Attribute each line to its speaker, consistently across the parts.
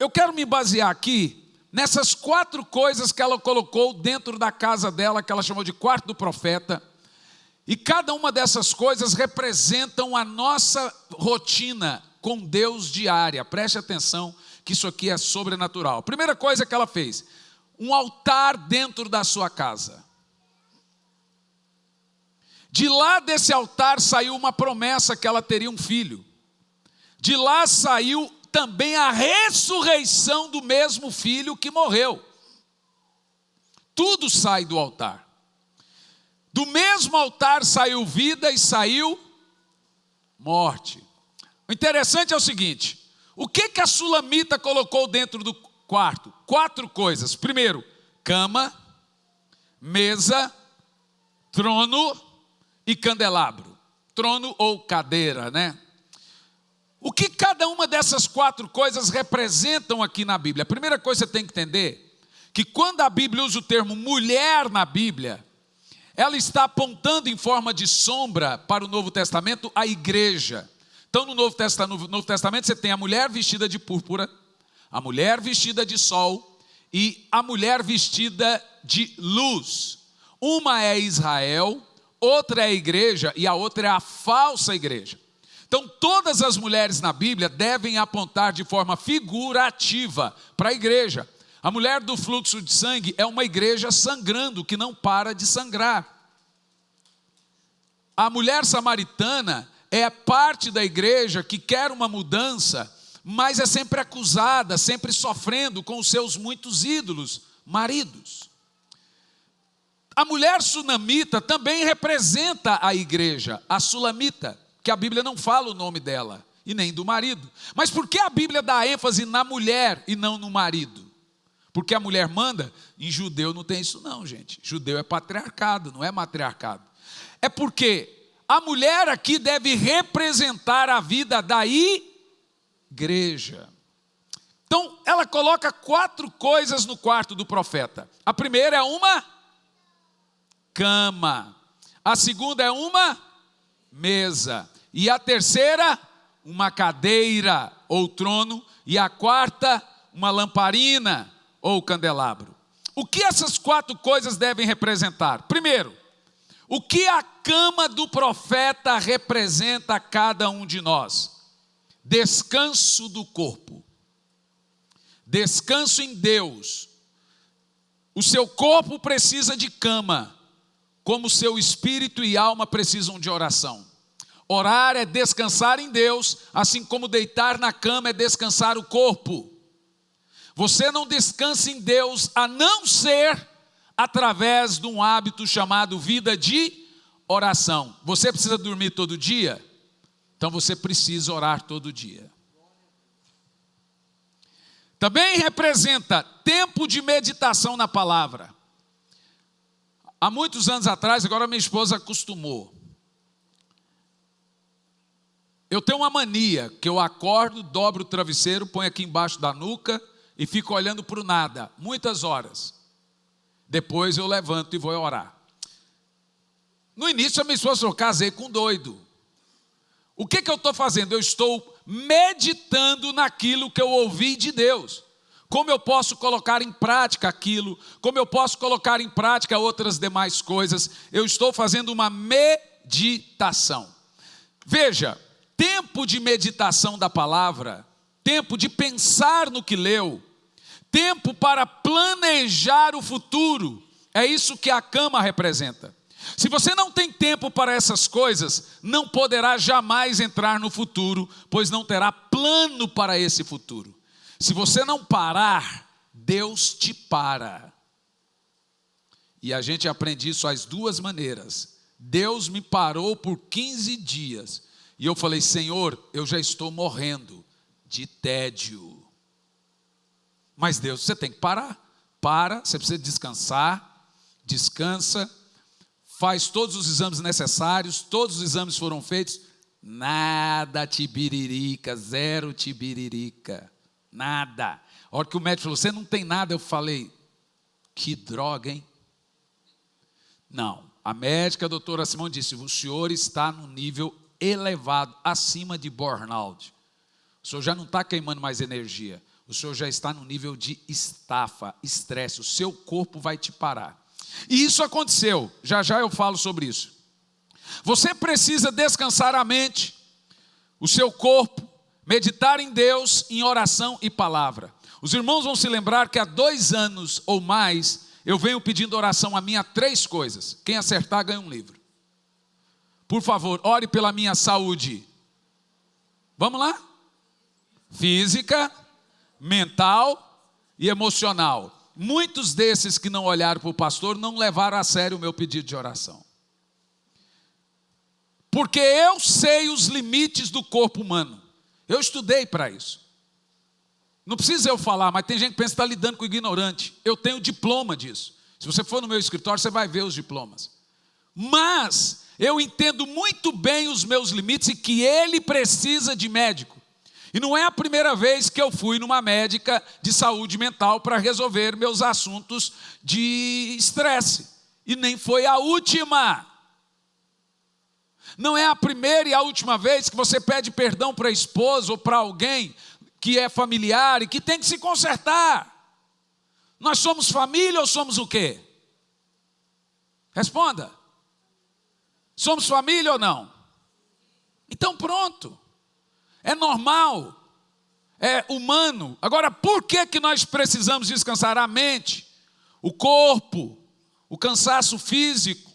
Speaker 1: Eu quero me basear aqui nessas 4 coisas que ela colocou dentro da casa dela, que ela chamou de quarto do profeta. E cada uma dessas coisas representam a nossa rotina com Deus diária. Preste atenção que isso aqui é sobrenatural. A primeira coisa que ela fez, um altar dentro da sua casa. De lá desse altar saiu uma promessa que ela teria um filho. De lá saiu também a ressurreição do mesmo filho que morreu. Tudo sai do altar. Do mesmo altar saiu vida e saiu morte. O interessante é o seguinte: o que a sulamita colocou dentro do quarto? 4 coisas. Primeiro, cama, mesa, trono e candelabro. Trono ou cadeira, né? O que cada uma dessas 4 coisas representam aqui na Bíblia? A primeira coisa que você tem que entender, que quando a Bíblia usa o termo mulher na Bíblia, ela está apontando em forma de sombra para o Novo Testamento a igreja. Então no Novo Testamento você tem a mulher vestida de púrpura, a mulher vestida de sol e a mulher vestida de luz. Uma é Israel, outra é a igreja e a outra é a falsa igreja. Então todas as mulheres na Bíblia devem apontar de forma figurativa para a igreja. A mulher do fluxo de sangue é uma igreja sangrando, que não para de sangrar. A mulher samaritana é parte da igreja que quer uma mudança, mas é sempre acusada, sempre sofrendo com os seus muitos ídolos, maridos. A mulher sunamita também representa a igreja, a sulamita, que a Bíblia não fala o nome dela, e nem do marido. Mas por que a Bíblia dá ênfase na mulher e não no marido? Porque a mulher manda? Em judeu não tem isso não, gente. Judeu é patriarcado, não é matriarcado. É porque a mulher aqui deve representar a vida da igreja. Então, ela coloca 4 coisas no quarto do profeta. A primeira é uma cama. A segunda é uma mesa. E a terceira, uma cadeira ou trono. E a quarta, uma lamparina ou candelabro. O que essas 4 coisas devem representar? Primeiro, o que a cama do profeta representa a cada um de nós? Descanso do corpo. Descanso em Deus. O seu corpo precisa de cama, como o seu espírito e alma precisam de oração. Orar é descansar em Deus, assim como deitar na cama é descansar o corpo. Você não descansa em Deus a não ser através de um hábito chamado vida de oração. Você precisa dormir todo dia? Então você precisa orar todo dia. Também representa tempo de meditação na palavra. Há muitos anos atrás, agora minha esposa acostumou. Eu tenho uma mania, que eu acordo, dobro o travesseiro, ponho aqui embaixo da nuca e fico olhando para o nada, muitas horas. Depois eu levanto e vou orar. No início a minha esposa falou, casei com um doido. O que eu estou fazendo? Eu estou meditando naquilo que eu ouvi de Deus. Como eu posso colocar em prática aquilo, como eu posso colocar em prática outras demais coisas. Eu estou fazendo uma meditação. Veja, tempo de meditação da palavra, tempo de pensar no que leu, tempo para planejar o futuro, é isso que a cama representa. Se você não tem tempo para essas coisas, não poderá jamais entrar no futuro, pois não terá plano para esse futuro. Se você não parar, Deus te para. E a gente aprende isso às 2 maneiras. Deus me parou por 15 dias. E eu falei, Senhor, eu já estou morrendo de tédio. Mas Deus, você tem que parar. Para, você precisa descansar. Descansa. Faz todos os exames necessários. Todos os exames foram feitos. Nada tibiririca, 0 tibiririca. Nada. A hora que o médico falou, você não tem nada, eu falei, que droga, hein? Não. A médica, a doutora Simone, disse, o senhor está no nível elevado, acima de burnout. O senhor já não está queimando mais energia. o senhor já está no nível de estafa, estresse, o seu corpo vai te parar. E isso aconteceu, já já eu falo sobre isso. Você precisa descansar a mente, o seu corpo, meditar em Deus, em oração e palavra. Os irmãos vão se lembrar que há 2 anos ou mais, eu venho pedindo oração a minha 3 coisas. Quem acertar ganha um livro. Por favor, ore pela minha saúde. Vamos lá? Física, mental e emocional. Muitos desses que não olharam para o pastor não levaram a sério o meu pedido de oração. Porque eu sei os limites do corpo humano. Eu estudei para isso. Não precisa eu falar, mas tem gente que pensa que está lidando com ignorante. Eu tenho diploma disso. Se você for no meu escritório, você vai ver os diplomas. Mas eu entendo muito bem os meus limites e que ele precisa de médico. E não é a primeira vez que eu fui numa médica de saúde mental para resolver meus assuntos de estresse. E nem foi a última. Não é a primeira e a última vez que você pede perdão para a esposa ou para alguém que é familiar e que tem que se consertar. Nós somos família ou somos o quê? Responda. Somos família ou não? Então pronto. É normal. É humano. Agora, por que nós precisamos descansar a mente, o corpo, o cansaço físico?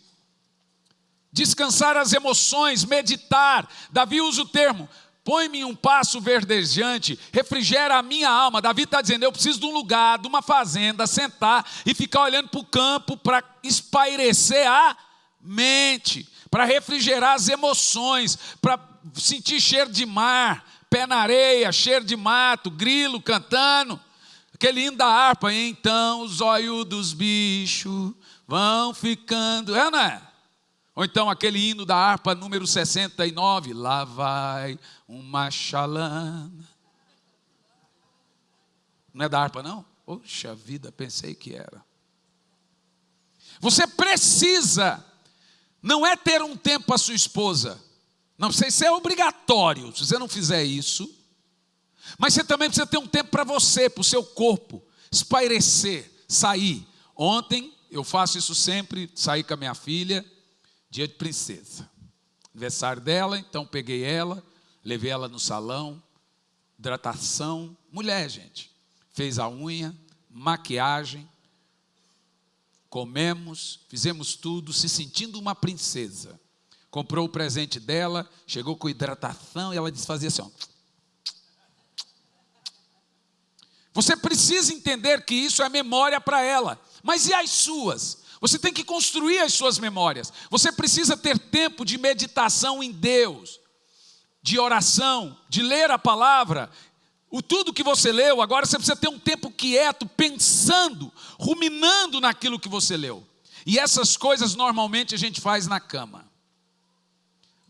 Speaker 1: Descansar as emoções, meditar. Davi usa o termo, põe-me em um passo verdejante, refrigera a minha alma. Davi está dizendo, eu preciso de um lugar, de uma fazenda, sentar e ficar olhando para o campo para espairecer a mente, para refrigerar as emoções, para sentir cheiro de mar, pé na areia, cheiro de mato, grilo cantando, aquele hino da harpa. Então os olhos dos bichos vão ficando, não é? Ou então aquele hino da harpa número 69, lá vai uma chalana. Não é da harpa não? Poxa vida, pensei que era. Você precisa, não é ter um tempo para sua esposa, não sei se é obrigatório, se você não fizer isso, mas você também precisa ter um tempo para você, para o seu corpo, espairecer, sair. Ontem, eu faço isso sempre, saí com a minha filha, dia de princesa, aniversário dela, então peguei ela, levei ela no salão, hidratação, mulher gente, fez a unha, maquiagem, comemos, fizemos tudo, se sentindo uma princesa, comprou o presente dela, chegou com hidratação e ela fazia assim, ó. Você precisa entender que isso é memória para ela, mas e as suas? Você tem que construir as suas memórias. Você precisa ter tempo de meditação em Deus, de oração, de ler a palavra. Tudo que você leu, agora você precisa ter um tempo quieto, pensando, ruminando naquilo que você leu. E essas coisas normalmente a gente faz na cama.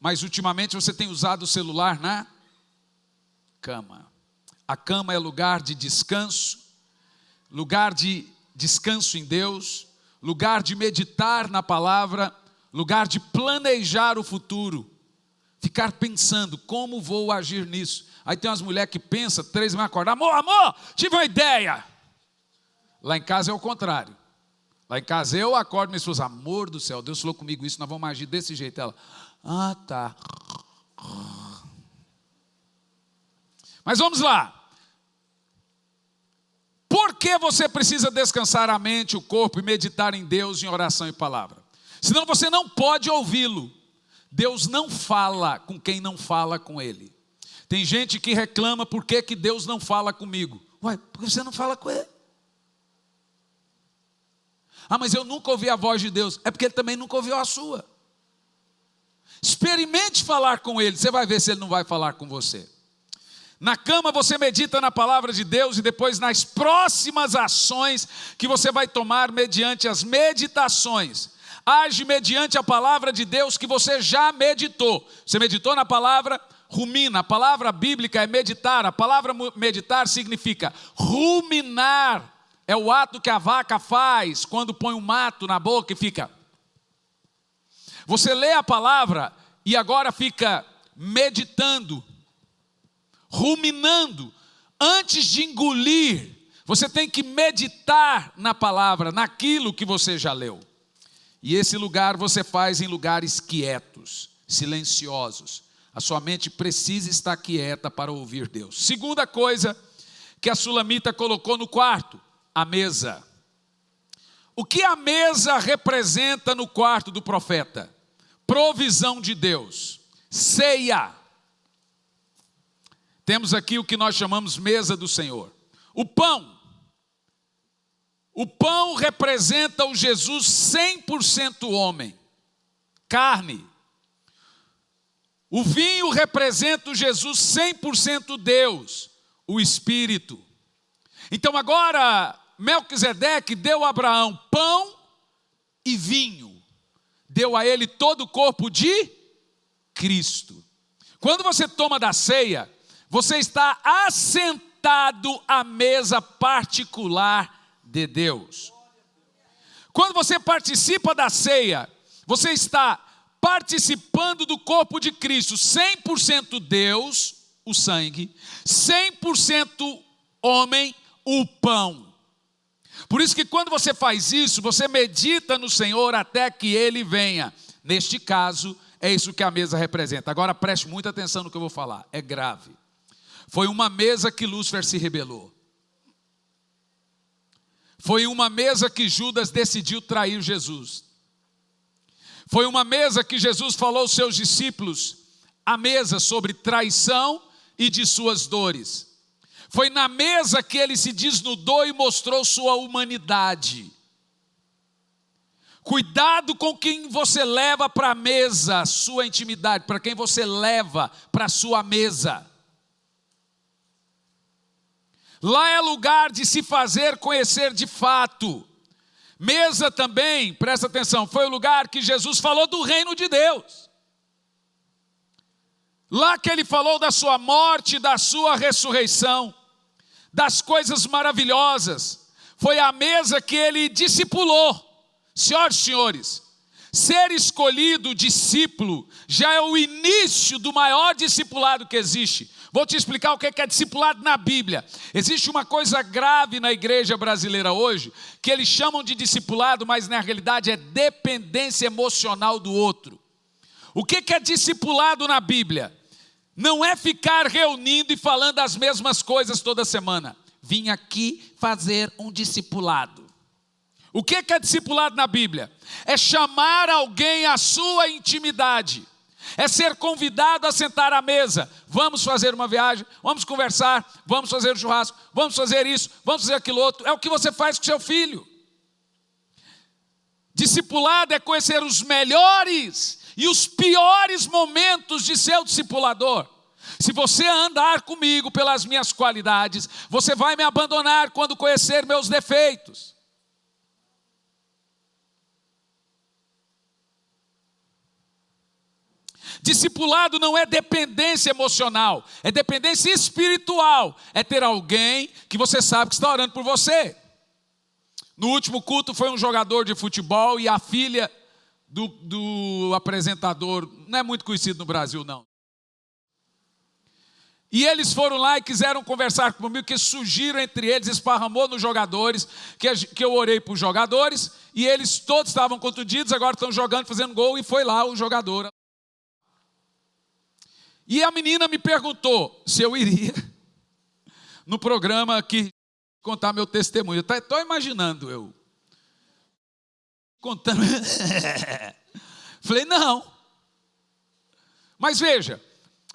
Speaker 1: Mas ultimamente você tem usado o celular na cama. A cama é lugar de descanso em Deus, lugar de meditar na palavra, lugar de planejar o futuro, ficar pensando, como vou agir nisso? Aí tem umas mulheres que pensam, 3 meses acordam, amor, tive uma ideia. Lá em casa é o contrário. Lá em casa eu acordo, minha esposa, amor do céu, Deus falou comigo isso, nós vamos agir desse jeito. Ela, tá. Mas vamos lá. Por que você precisa descansar a mente, o corpo e meditar em Deus em oração e palavra? Senão você não pode ouvi-lo. Deus não fala com quem não fala com Ele. Tem gente que reclama por que Deus não fala comigo. Ué, por que você não fala com Ele? Mas eu nunca ouvi a voz de Deus. É porque Ele também nunca ouviu a sua. Experimente falar com Ele, você vai ver se Ele não vai falar com você. Na cama você medita na palavra de Deus e depois nas próximas ações que você vai tomar mediante as meditações. Age mediante a palavra de Deus que você já meditou. Você meditou na palavra, rumina. A palavra bíblica é meditar. A palavra meditar significa ruminar. É o ato que a vaca faz quando põe um mato na boca e fica. Você lê a palavra e agora fica meditando, ruminando, Antes de engolir, você tem que meditar na palavra, naquilo que você já leu. E esse lugar você faz em lugares quietos, silenciosos. A sua mente precisa estar quieta para ouvir Deus. Segunda coisa que a sulamita colocou no quarto, a mesa. O que a mesa representa no quarto do profeta? Provisão de Deus, ceia. Temos aqui o que nós chamamos mesa do Senhor. O pão representa o Jesus 100% homem, carne. O vinho representa o Jesus 100% Deus, o Espírito. Então agora, Melquisedeque deu a Abraão pão e vinho. Deu a ele todo o corpo de Cristo. Quando você toma da ceia, você está assentado à mesa particular de Deus. Quando você participa da ceia, você está participando do corpo de Cristo, 100% Deus, o sangue, 100% homem, o pão. Por isso que quando você faz isso, você medita no Senhor até que Ele venha. Neste caso, é isso que a mesa representa. Agora preste muita atenção no que eu vou falar, é grave. Foi uma mesa que Lúcifer se rebelou. Foi uma mesa que Judas decidiu trair Jesus. Foi uma mesa que Jesus falou aos seus discípulos, a mesa sobre traição e de suas dores. Foi na mesa que ele se desnudou e mostrou sua humanidade. Cuidado com quem você leva para a mesa, sua intimidade, para quem você leva para a sua mesa. Lá é lugar de se fazer conhecer de fato. Mesa também, presta atenção, foi o lugar que Jesus falou do reino de Deus. Lá que ele falou da sua morte, da sua ressurreição, das coisas maravilhosas. Foi a mesa que ele discipulou. Senhoras e senhores, ser escolhido discípulo já é o início do maior discipulado que existe. Vou te explicar o que é discipulado na Bíblia. Existe uma coisa grave na igreja brasileira hoje, que eles chamam de discipulado, mas na realidade é dependência emocional do outro. O que é discipulado na Bíblia? Não é ficar reunindo e falando as mesmas coisas toda semana. Vim aqui fazer um discipulado. O que é discipulado na Bíblia? É chamar alguém à sua intimidade. É ser convidado a sentar à mesa. Vamos fazer uma viagem, vamos conversar, vamos fazer um churrasco, vamos fazer isso, vamos fazer aquilo outro. É o que você faz com seu filho. Discipulado é conhecer os melhores e os piores momentos de seu discipulador. Se você andar comigo pelas minhas qualidades, você vai me abandonar quando conhecer meus defeitos. Discipulado não é dependência emocional, é dependência espiritual. É ter alguém que você sabe que está orando por você. No último culto foi um jogador de futebol e a filha do apresentador, não é muito conhecido no Brasil não. E eles foram lá e quiseram conversar comigo, que surgiram entre eles, esparramou nos jogadores, que eu orei para os jogadores, e eles todos estavam contundidos, agora estão jogando, fazendo gol, e foi lá o jogador. E a menina me perguntou se eu iria no programa aqui contar meu testemunho. Estou imaginando eu contando. Falei, não. Mas veja,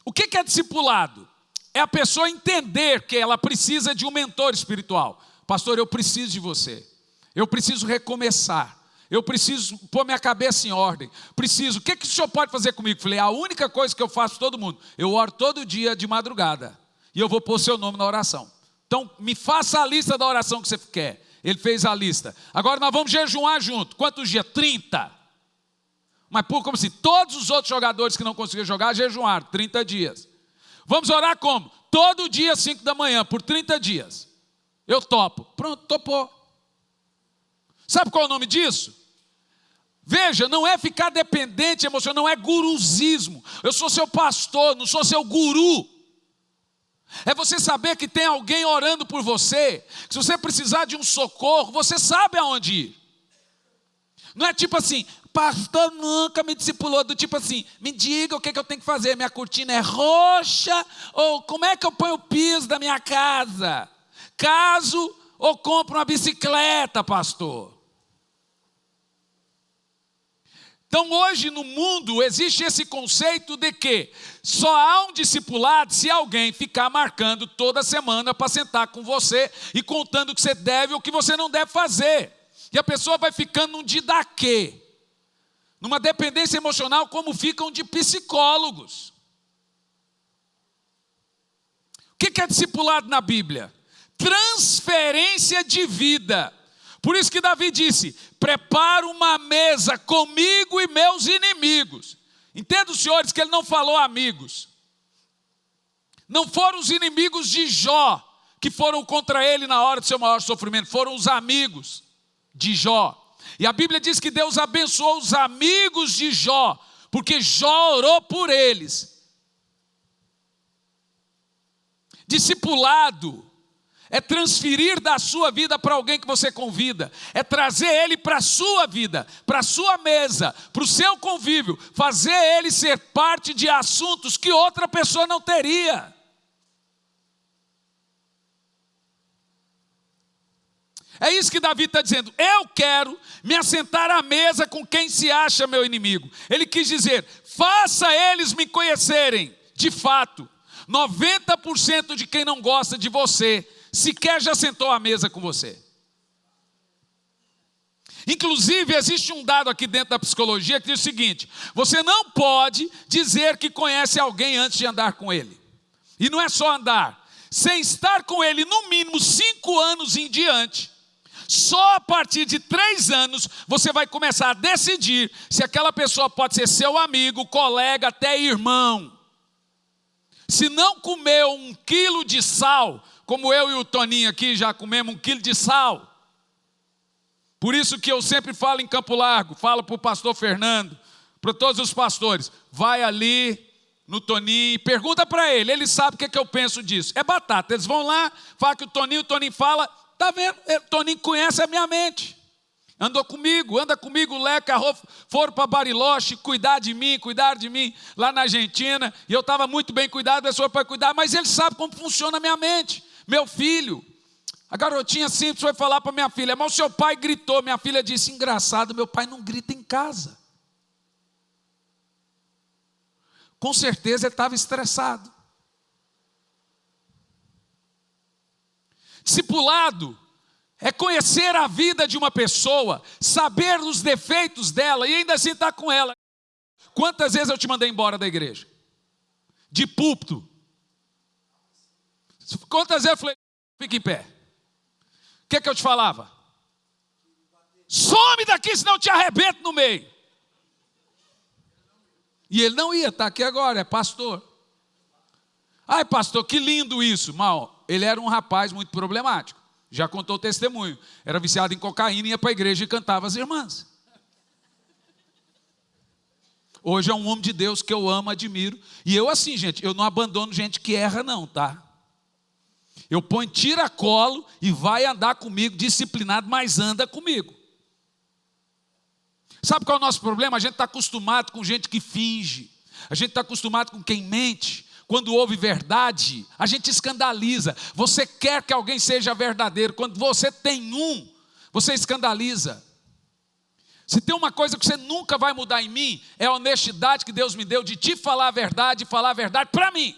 Speaker 1: o que é discipulado? É a pessoa entender que ela precisa de um mentor espiritual. Pastor, eu preciso de você. Eu preciso recomeçar. Eu preciso pôr minha cabeça em ordem. Preciso. O que o senhor pode fazer comigo? Falei, a única coisa que eu faço para todo mundo, eu oro todo dia de madrugada. E eu vou pôr seu nome na oração. Então, me faça a lista da oração que você quer. Ele fez a lista. Agora nós vamos jejuar junto. Quantos dias? 30. Mas como assim? Todos os outros jogadores que não conseguiram jogar, jejuaram 30 dias. Vamos orar como? Todo dia, 5 da manhã, por 30 dias. Eu topo. Pronto, topou. Sabe qual é o nome disso? Veja, não é ficar dependente emocional, não é guruzismo. Eu sou seu pastor, não sou seu guru. É você saber que tem alguém orando por você. Que se você precisar de um socorro, você sabe aonde ir. Não é tipo assim, pastor nunca me discipulou, do tipo assim, me diga o que eu tenho que fazer, minha cortina é roxa, ou como é que eu ponho o piso da minha casa? Caso ou compro uma bicicleta, pastor? Então hoje no mundo existe esse conceito de que só há um discipulado se alguém ficar marcando toda semana para sentar com você e contando o que você deve ou o que você não deve fazer. E a pessoa vai ficando num didaquê, numa dependência emocional como ficam de psicólogos. O que é discipulado na Bíblia? Transferência de vida. Por isso que Davi disse, prepara uma mesa comigo e meus inimigos. Entenda os senhores que ele não falou amigos. Não foram os inimigos de Jó que foram contra ele na hora do seu maior sofrimento, foram os amigos de Jó. E a Bíblia diz que Deus abençoou os amigos de Jó, porque Jó orou por eles. Discipulado é transferir da sua vida para alguém que você convida, é trazer ele para a sua vida, para a sua mesa, para o seu convívio, fazer ele ser parte de assuntos que outra pessoa não teria. É isso que Davi está dizendo, eu quero me assentar à mesa com quem se acha meu inimigo. Ele quis dizer, faça eles me conhecerem, de fato, 90% de quem não gosta de você, sequer já sentou à mesa com você. Inclusive, existe um dado aqui dentro da psicologia que diz o seguinte, você não pode dizer que conhece alguém antes de andar com ele. E não é só andar, sem estar com ele no mínimo 5 anos em diante, só a partir de 3 anos você vai começar a decidir se aquela pessoa pode ser seu amigo, colega, até irmão. Se não comeu 1 quilo de sal, como eu e o Toninho aqui já comemos 1 quilo de sal. Por isso que eu sempre falo em Campo Largo, falo para o pastor Fernando, para todos os pastores, vai ali no Toninho e pergunta para ele sabe o que eu penso disso. É batata, eles vão lá, falam que o Toninho fala, tá vendo, o Toninho conhece a minha mente. Anda comigo, Leca, foram para Bariloche, cuidaram de mim lá na Argentina, e eu estava muito bem cuidado, a pessoa pode cuidar, mas ele sabe como funciona a minha mente. Meu filho, a garotinha simples foi falar para minha filha, mas o seu pai gritou, minha filha disse, engraçado, meu pai não grita em casa. Com certeza ele estava estressado. Discipulado é conhecer a vida de uma pessoa, saber os defeitos dela e ainda assim estar com ela. Quantas vezes eu te mandei embora da igreja? De púlpito. Quantas vezes eu falei, fica em pé. O que eu te falava? Some daqui, senão eu te arrebento no meio. E ele não ia, está aqui agora, é pastor. Ai, pastor, que lindo isso. Mal, ele era um rapaz muito problemático. Já contou o testemunho. Era viciado em cocaína, ia para a igreja e cantava as irmãs. Hoje é um homem de Deus que eu amo, admiro. E eu assim, gente, eu não abandono gente que erra não, tá? Eu ponho tira-colo e vai andar comigo, disciplinado, mas anda comigo. Sabe qual é o nosso problema? A gente está acostumado com gente que finge. A gente está acostumado com quem mente. Quando houve verdade, a gente escandaliza. Você quer que alguém seja verdadeiro. Quando você tem você escandaliza. Se tem uma coisa que você nunca vai mudar em mim, é a honestidade que Deus me deu de te falar a verdade e falar a verdade para mim.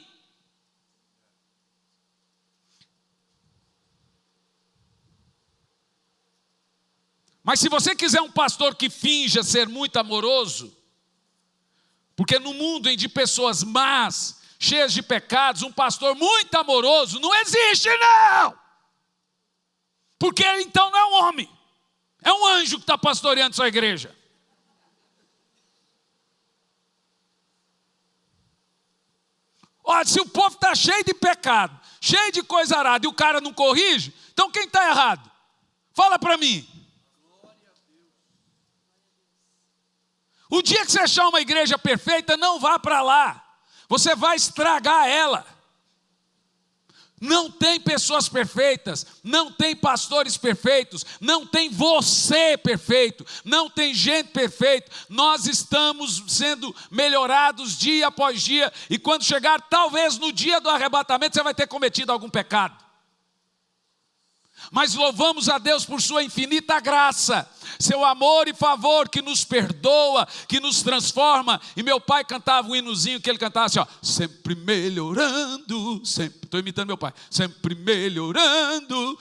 Speaker 1: Mas se você quiser um pastor que finja ser muito amoroso, porque no mundo de pessoas más, cheias de pecados, um pastor muito amoroso não existe, não. Porque ele então não é um homem, é um anjo que está pastoreando sua igreja. Olha, se o povo está cheio de pecado, cheio de coisa arada, e o cara não corrige, então quem está errado? Fala para mim. O dia que você achar uma igreja perfeita, não vá para lá. Você vai estragar ela. Não tem pessoas perfeitas, não tem pastores perfeitos, não tem você perfeito, não tem gente perfeita. Nós estamos sendo melhorados dia após dia, e quando chegar, talvez no dia do arrebatamento, você vai ter cometido algum pecado. Mas louvamos a Deus por sua infinita graça, seu amor e favor que nos perdoa, que nos transforma. E meu pai cantava um hinozinho que ele cantava assim, ó, sempre melhorando, sempre, estou imitando meu pai, sempre melhorando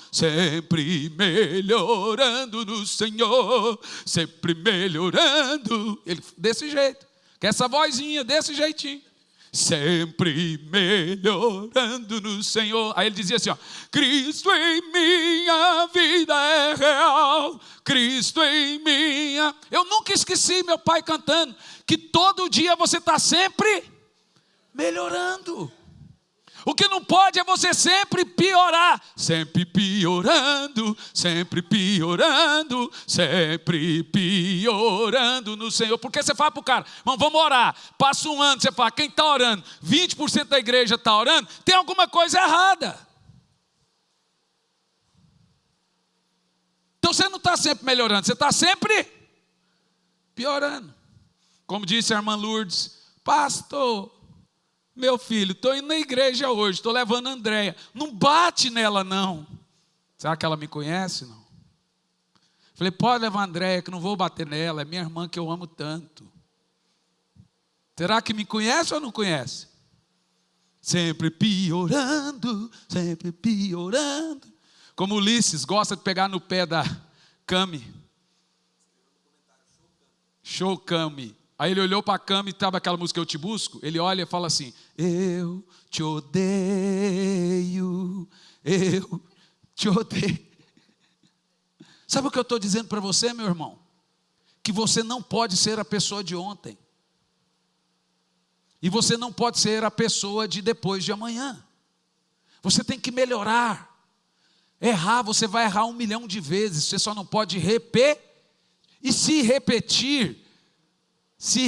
Speaker 1: no Senhor, sempre melhorando. Ele, desse jeito, com essa vozinha, desse jeitinho. Sempre melhorando no Senhor. Aí ele dizia assim, ó, Cristo em minha vida é real, Cristo em minha. Eu nunca esqueci meu pai cantando, que todo dia você está sempre melhorando. O que não pode é você sempre piorar. Sempre piorando, sempre piorando, sempre piorando no Senhor. Porque você fala para o cara, vamos orar. Passa um ano, você fala, quem está orando? 20% da igreja está orando, tem alguma coisa errada. Então você não está sempre melhorando, você está sempre piorando. Como disse a irmã Lourdes, pastor, meu filho, estou indo na igreja hoje, estou levando a Andréia. Não bate nela, não. Será que ela me conhece? Não. Falei, pode levar a Andréia, que não vou bater nela, é minha irmã que eu amo tanto. Será que me conhece ou não conhece? Sempre piorando, sempre piorando. Como Ulisses gosta de pegar no pé da Cami. Show Cami. Aí ele olhou para a cama e estava aquela música Eu Te Busco. Ele olha e fala assim, eu te odeio, eu te odeio. Sabe o que eu estou dizendo para você, meu irmão? Que você não pode ser a pessoa de ontem. E você não pode ser a pessoa de depois de amanhã. Você tem que melhorar. Errar, você vai errar 1 milhão de vezes. Você só não pode repetir. E se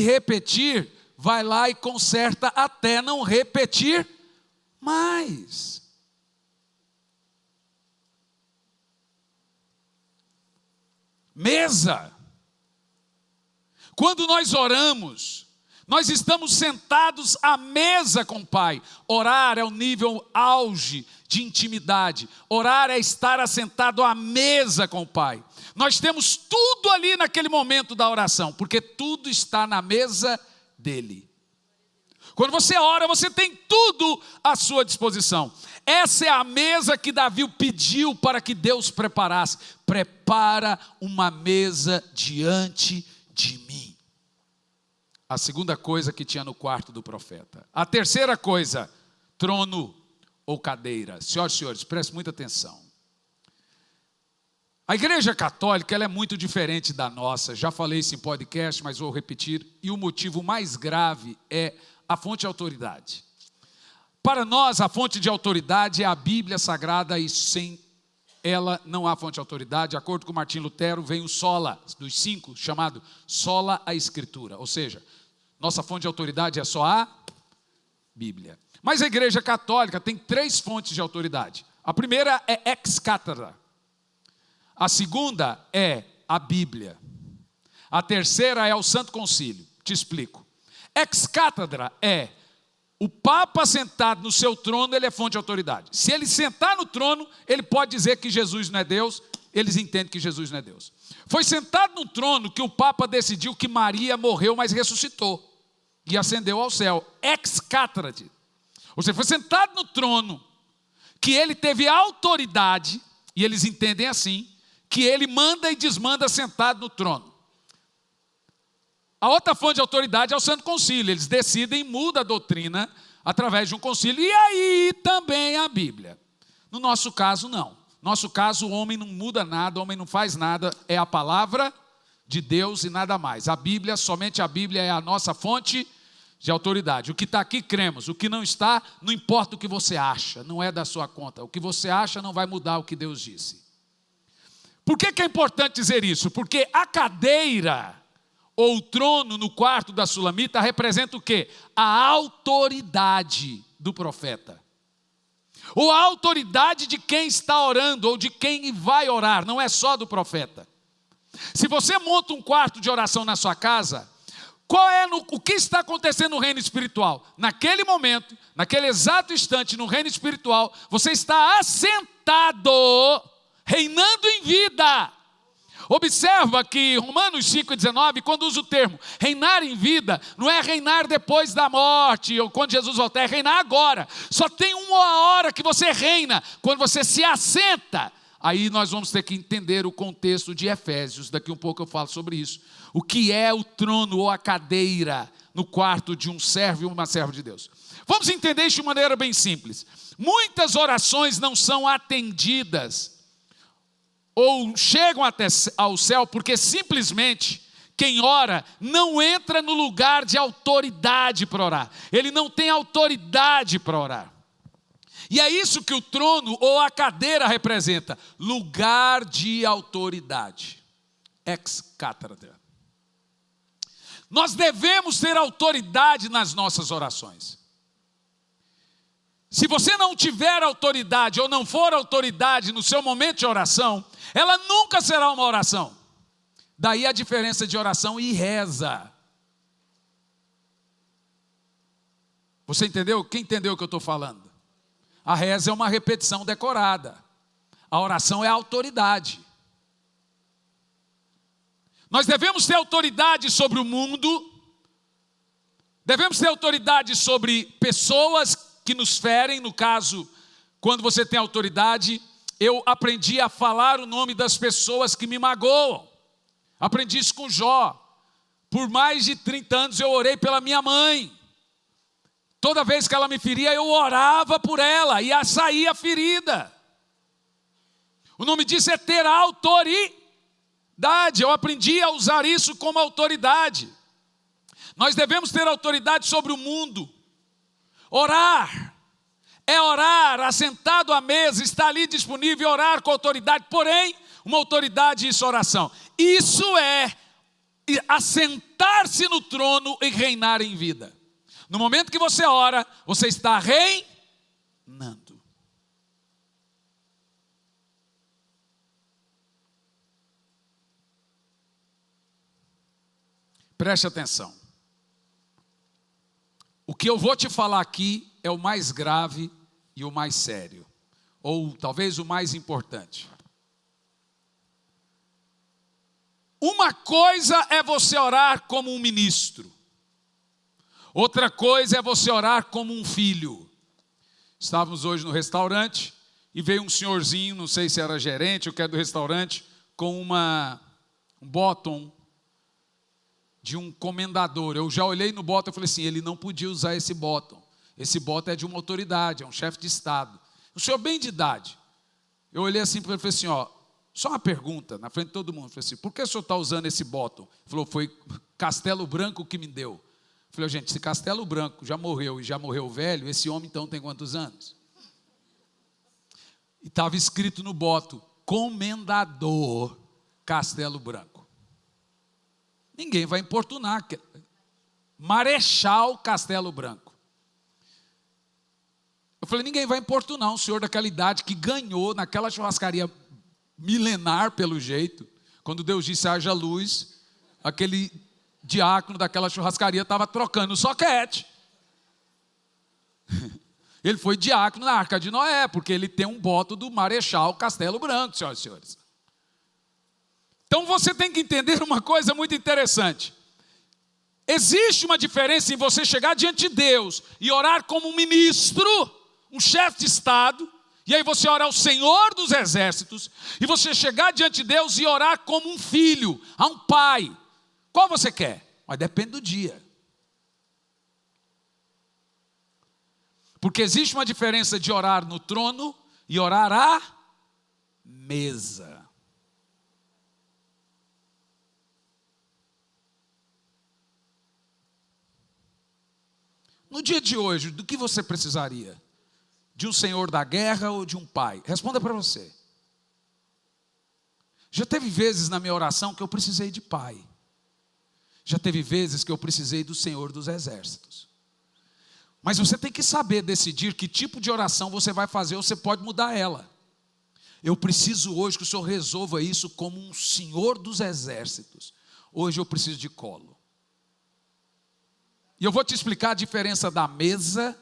Speaker 1: repetir, vai lá e conserta até não repetir mais. Mesa. Quando nós oramos, nós estamos sentados à mesa com o Pai. Orar é o nível auge de intimidade. Orar é estar assentado à mesa com o Pai. Nós temos tudo ali naquele momento da oração, porque tudo está na mesa dele. Quando você ora, você tem tudo à sua disposição. Essa é a mesa que Davi pediu para que Deus preparasse. Prepara uma mesa diante de mim. A segunda coisa que tinha no quarto do profeta. A terceira coisa, trono ou cadeira. Senhoras e senhores, prestem muita atenção. A igreja católica ela é muito diferente da nossa. Já falei isso em podcast, mas vou repetir. E o motivo mais grave é a fonte de autoridade. Para nós, a fonte de autoridade é a Bíblia Sagrada, e sem ela não há fonte de autoridade. De acordo com Martim Lutero, vem o sola, dos 5, chamado sola a Escritura. Ou seja, nossa fonte de autoridade é só a Bíblia. Mas a igreja católica tem 3 fontes de autoridade. A primeira é ex cathedra. A segunda é a Bíblia. A terceira é o Santo Concílio. Te explico. Ex cathedra é o Papa sentado no seu trono, ele é fonte de autoridade. Se ele sentar no trono, ele pode dizer que Jesus não é Deus, eles entendem que Jesus não é Deus. Foi sentado no trono que o Papa decidiu que Maria morreu, mas ressuscitou e ascendeu ao céu. Ex cathedra. Ou seja, foi sentado no trono que ele teve autoridade, e eles entendem assim, que ele manda e desmanda sentado no trono. A outra fonte de autoridade é o Santo Concílio. Eles decidem, muda a doutrina através de um concílio. E aí também a Bíblia. No nosso caso, não. No nosso caso, o homem não muda nada, o homem não faz nada. É a palavra de Deus e nada mais. A Bíblia, somente a Bíblia é a nossa fonte de autoridade. O que está aqui, cremos. O que não está, não importa o que você acha. Não é da sua conta. O que você acha não vai mudar o que Deus disse. Por que é importante dizer isso? Porque a cadeira ou o trono no quarto da sulamita representa o quê? A autoridade do profeta. ou a autoridade de quem está orando, ou de quem vai orar, não é só do profeta. Se você monta um quarto de oração na sua casa, o que está acontecendo no reino espiritual? Naquele momento, naquele exato instante, no reino espiritual, você está assentado, reinando em vida. Observa que Romanos 5,19, quando usa o termo reinar em vida, não é reinar depois da morte, ou quando Jesus voltar, é reinar agora. Só tem uma hora que você reina, quando você se assenta. Aí nós vamos ter que entender o contexto de Efésios, daqui um pouco eu falo sobre isso. O que é o trono ou a cadeira no quarto de um servo e uma serva de Deus. Vamos entender isso de maneira bem simples. Muitas orações não são atendidas ou chegam até ao céu porque simplesmente quem ora não entra no lugar de autoridade para orar. Ele não tem autoridade para orar. E é isso que o trono ou a cadeira representa, lugar de autoridade. Ex cathedra. Nós devemos ter autoridade nas nossas orações. Se você não tiver autoridade ou não for autoridade no seu momento de oração, ela nunca será uma oração. Daí a diferença de oração e reza. Você entendeu? Quem entendeu o que eu estou falando? A reza é uma repetição decorada. A oração é a autoridade. Nós devemos ter autoridade sobre o mundo, devemos ter autoridade sobre pessoas que nos ferem. No caso, quando você tem autoridade, eu aprendi a falar o nome das pessoas que me magoam. Aprendi isso com Jó. Por mais de 30 anos eu orei pela minha mãe. Toda vez que ela me feria, eu orava por ela e saía ferida. O nome disso é ter autoridade. Eu aprendi a usar isso como autoridade. Nós devemos ter autoridade sobre o mundo. Orar é orar, assentado à mesa, está ali disponível, orar com autoridade. Porém, uma autoridade, isso é oração. Isso é assentar-se no trono e reinar em vida. No momento que você ora, você está reinando. Preste atenção. O que eu vou te falar aqui é o mais grave e o mais sério, ou talvez o mais importante. Uma coisa é você orar como um ministro. Outra coisa é você orar como um filho. Estávamos hoje no restaurante e veio um senhorzinho, não sei se era gerente ou que é do restaurante, com um bottom de um comendador. Eu já olhei no bottom e falei assim, ele não podia usar esse bottom. Esse bottom é de uma autoridade, é um chefe de estado. O senhor bem de idade. Eu olhei assim para ele e falei assim, ó, só uma pergunta, na frente de todo mundo. Eu falei assim, por que o senhor está usando esse bottom? Ele falou, foi Castelo Branco que me deu. Eu falei, gente, se Castelo Branco já morreu e já morreu velho, esse homem então tem quantos anos? E estava escrito no bottom, comendador Castelo Branco. Ninguém vai importunar. Marechal Castelo Branco. Eu falei, ninguém vai importunar um senhor daquela idade que ganhou naquela churrascaria milenar pelo jeito. Quando Deus disse haja luz, aquele diácono daquela churrascaria estava trocando soquete. Ele foi diácono na Arca de Noé, porque ele tem um boto do Marechal Castelo Branco, senhoras e senhores. Então você tem que entender uma coisa muito interessante. Existe uma diferença em você chegar diante de Deus e orar como um ministro, um chefe de estado, e aí você orar ao Senhor dos exércitos, e você chegar diante de Deus e orar como um filho, a um pai. Qual você quer? Mas depende do dia. Porque existe uma diferença de orar no trono e orar à mesa. No dia de hoje, do que você precisaria? De um senhor da guerra ou de um pai? Responda para você. Já teve vezes na minha oração que eu precisei de pai. Já teve vezes que eu precisei do Senhor dos exércitos. Mas você tem que saber decidir que tipo de oração você vai fazer, ou você pode mudar ela. Eu preciso hoje que o Senhor resolva isso como um Senhor dos exércitos. Hoje eu preciso de colo. E eu vou te explicar a diferença da mesa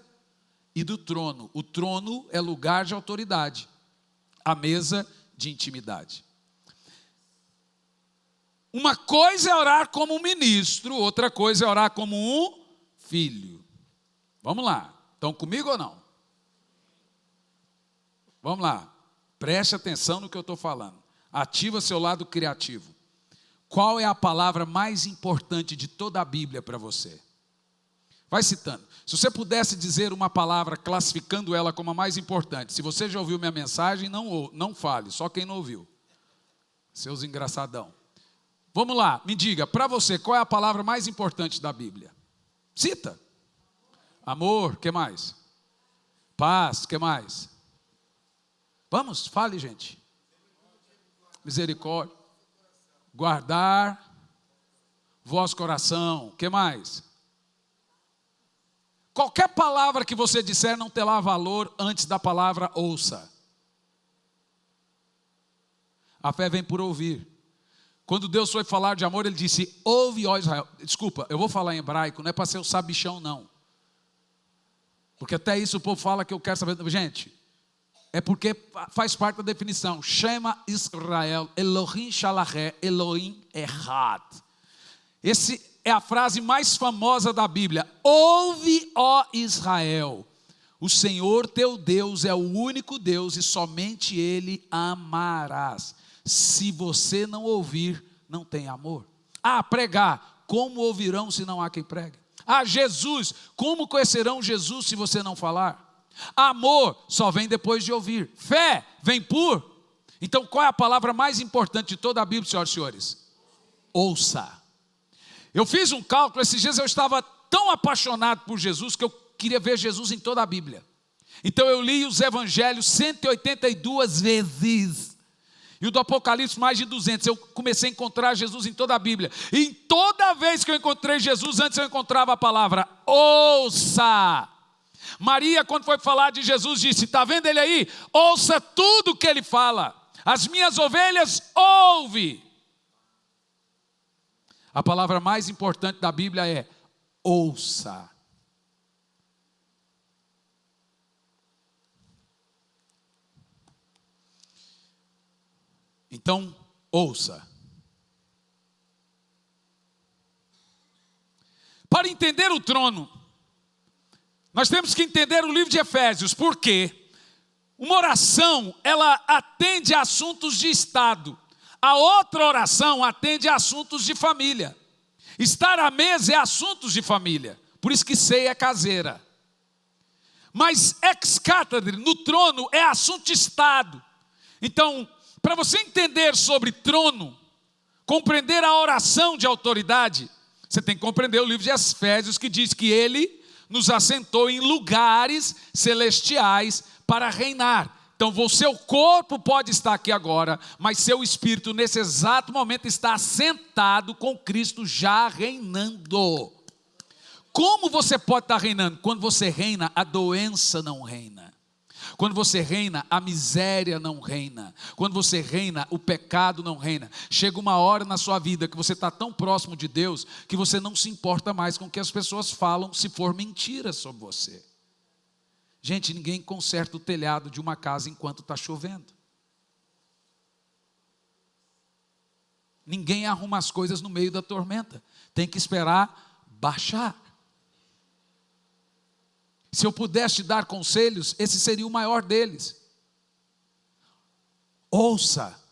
Speaker 1: e do trono. O trono é lugar de autoridade. A mesa de intimidade. Uma coisa é orar como um ministro, outra coisa é orar como um filho. Vamos lá, estão comigo ou não? Vamos lá, preste atenção no que eu estou falando. Ativa seu lado criativo. Qual é a palavra mais importante de toda a Bíblia para você? Vai citando. Se você pudesse dizer uma palavra classificando ela como a mais importante. Se você já ouviu minha mensagem, não fale, só quem não ouviu. Seus engraçadão. Vamos lá, me diga, para você, qual é a palavra mais importante da Bíblia? Cita. Amor, que mais? Paz, que mais? Vamos, fale, gente. Misericórdia. Guardar vosso coração, que mais? Qualquer palavra que você disser não terá valor antes da palavra ouça. A fé vem por ouvir. Quando Deus foi falar de amor, Ele disse, ouve, ó Israel. Desculpa, eu vou falar em hebraico, não é para ser o sabichão, não. Porque até isso o povo fala que eu quero saber. Gente, é porque faz parte da definição. Shema Israel, Elohim Shalacheh, Elohim Echad. Essa é a frase mais famosa da Bíblia. Ouve, ó Israel, o Senhor teu Deus é o único Deus e somente Ele amarás. Se você não ouvir, não tem amor. Pregar, como ouvirão se não há quem pregue? Jesus, como conhecerão Jesus se você não falar? Amor só vem depois de ouvir. Fé vem por. Então qual é a palavra mais importante de toda a Bíblia, senhoras e senhores? Ouça. Eu fiz um cálculo, esses dias eu estava tão apaixonado por Jesus que eu queria ver Jesus em toda a Bíblia. Então eu li os evangelhos 182 vezes. E o do Apocalipse mais de 200. Eu comecei a encontrar Jesus em toda a Bíblia. E em toda vez que eu encontrei Jesus, antes eu encontrava a palavra ouça. Maria, quando foi falar de Jesus, disse, está vendo ele aí? Ouça tudo que ele fala. As minhas ovelhas ouve. A palavra mais importante da Bíblia é ouça. Então, ouça. Para entender o trono, nós temos que entender o livro de Efésios, porque uma oração, ela atende a assuntos de Estado. A outra oração atende a assuntos de família. Estar à mesa é assuntos de família. Por isso que ceia é caseira. Mas ex cathedra, no trono, é assunto de Estado. Então, para você entender sobre trono, compreender a oração de autoridade, você tem que compreender o livro de Efésios, que diz que ele nos assentou em lugares celestiais para reinar. Então, seu corpo pode estar aqui agora, mas seu espírito nesse exato momento está assentado com Cristo já reinando. Como você pode estar reinando? Quando você reina, a doença não reina. Quando você reina, a miséria não reina. Quando você reina, o pecado não reina. Chega uma hora na sua vida que você está tão próximo de Deus que você não se importa mais com o que as pessoas falam, se for mentira sobre você. Gente, ninguém conserta o telhado de uma casa enquanto está chovendo. Ninguém arruma as coisas no meio da tormenta. Tem que esperar baixar. Se eu pudesse te dar conselhos, esse seria o maior deles. Ouça.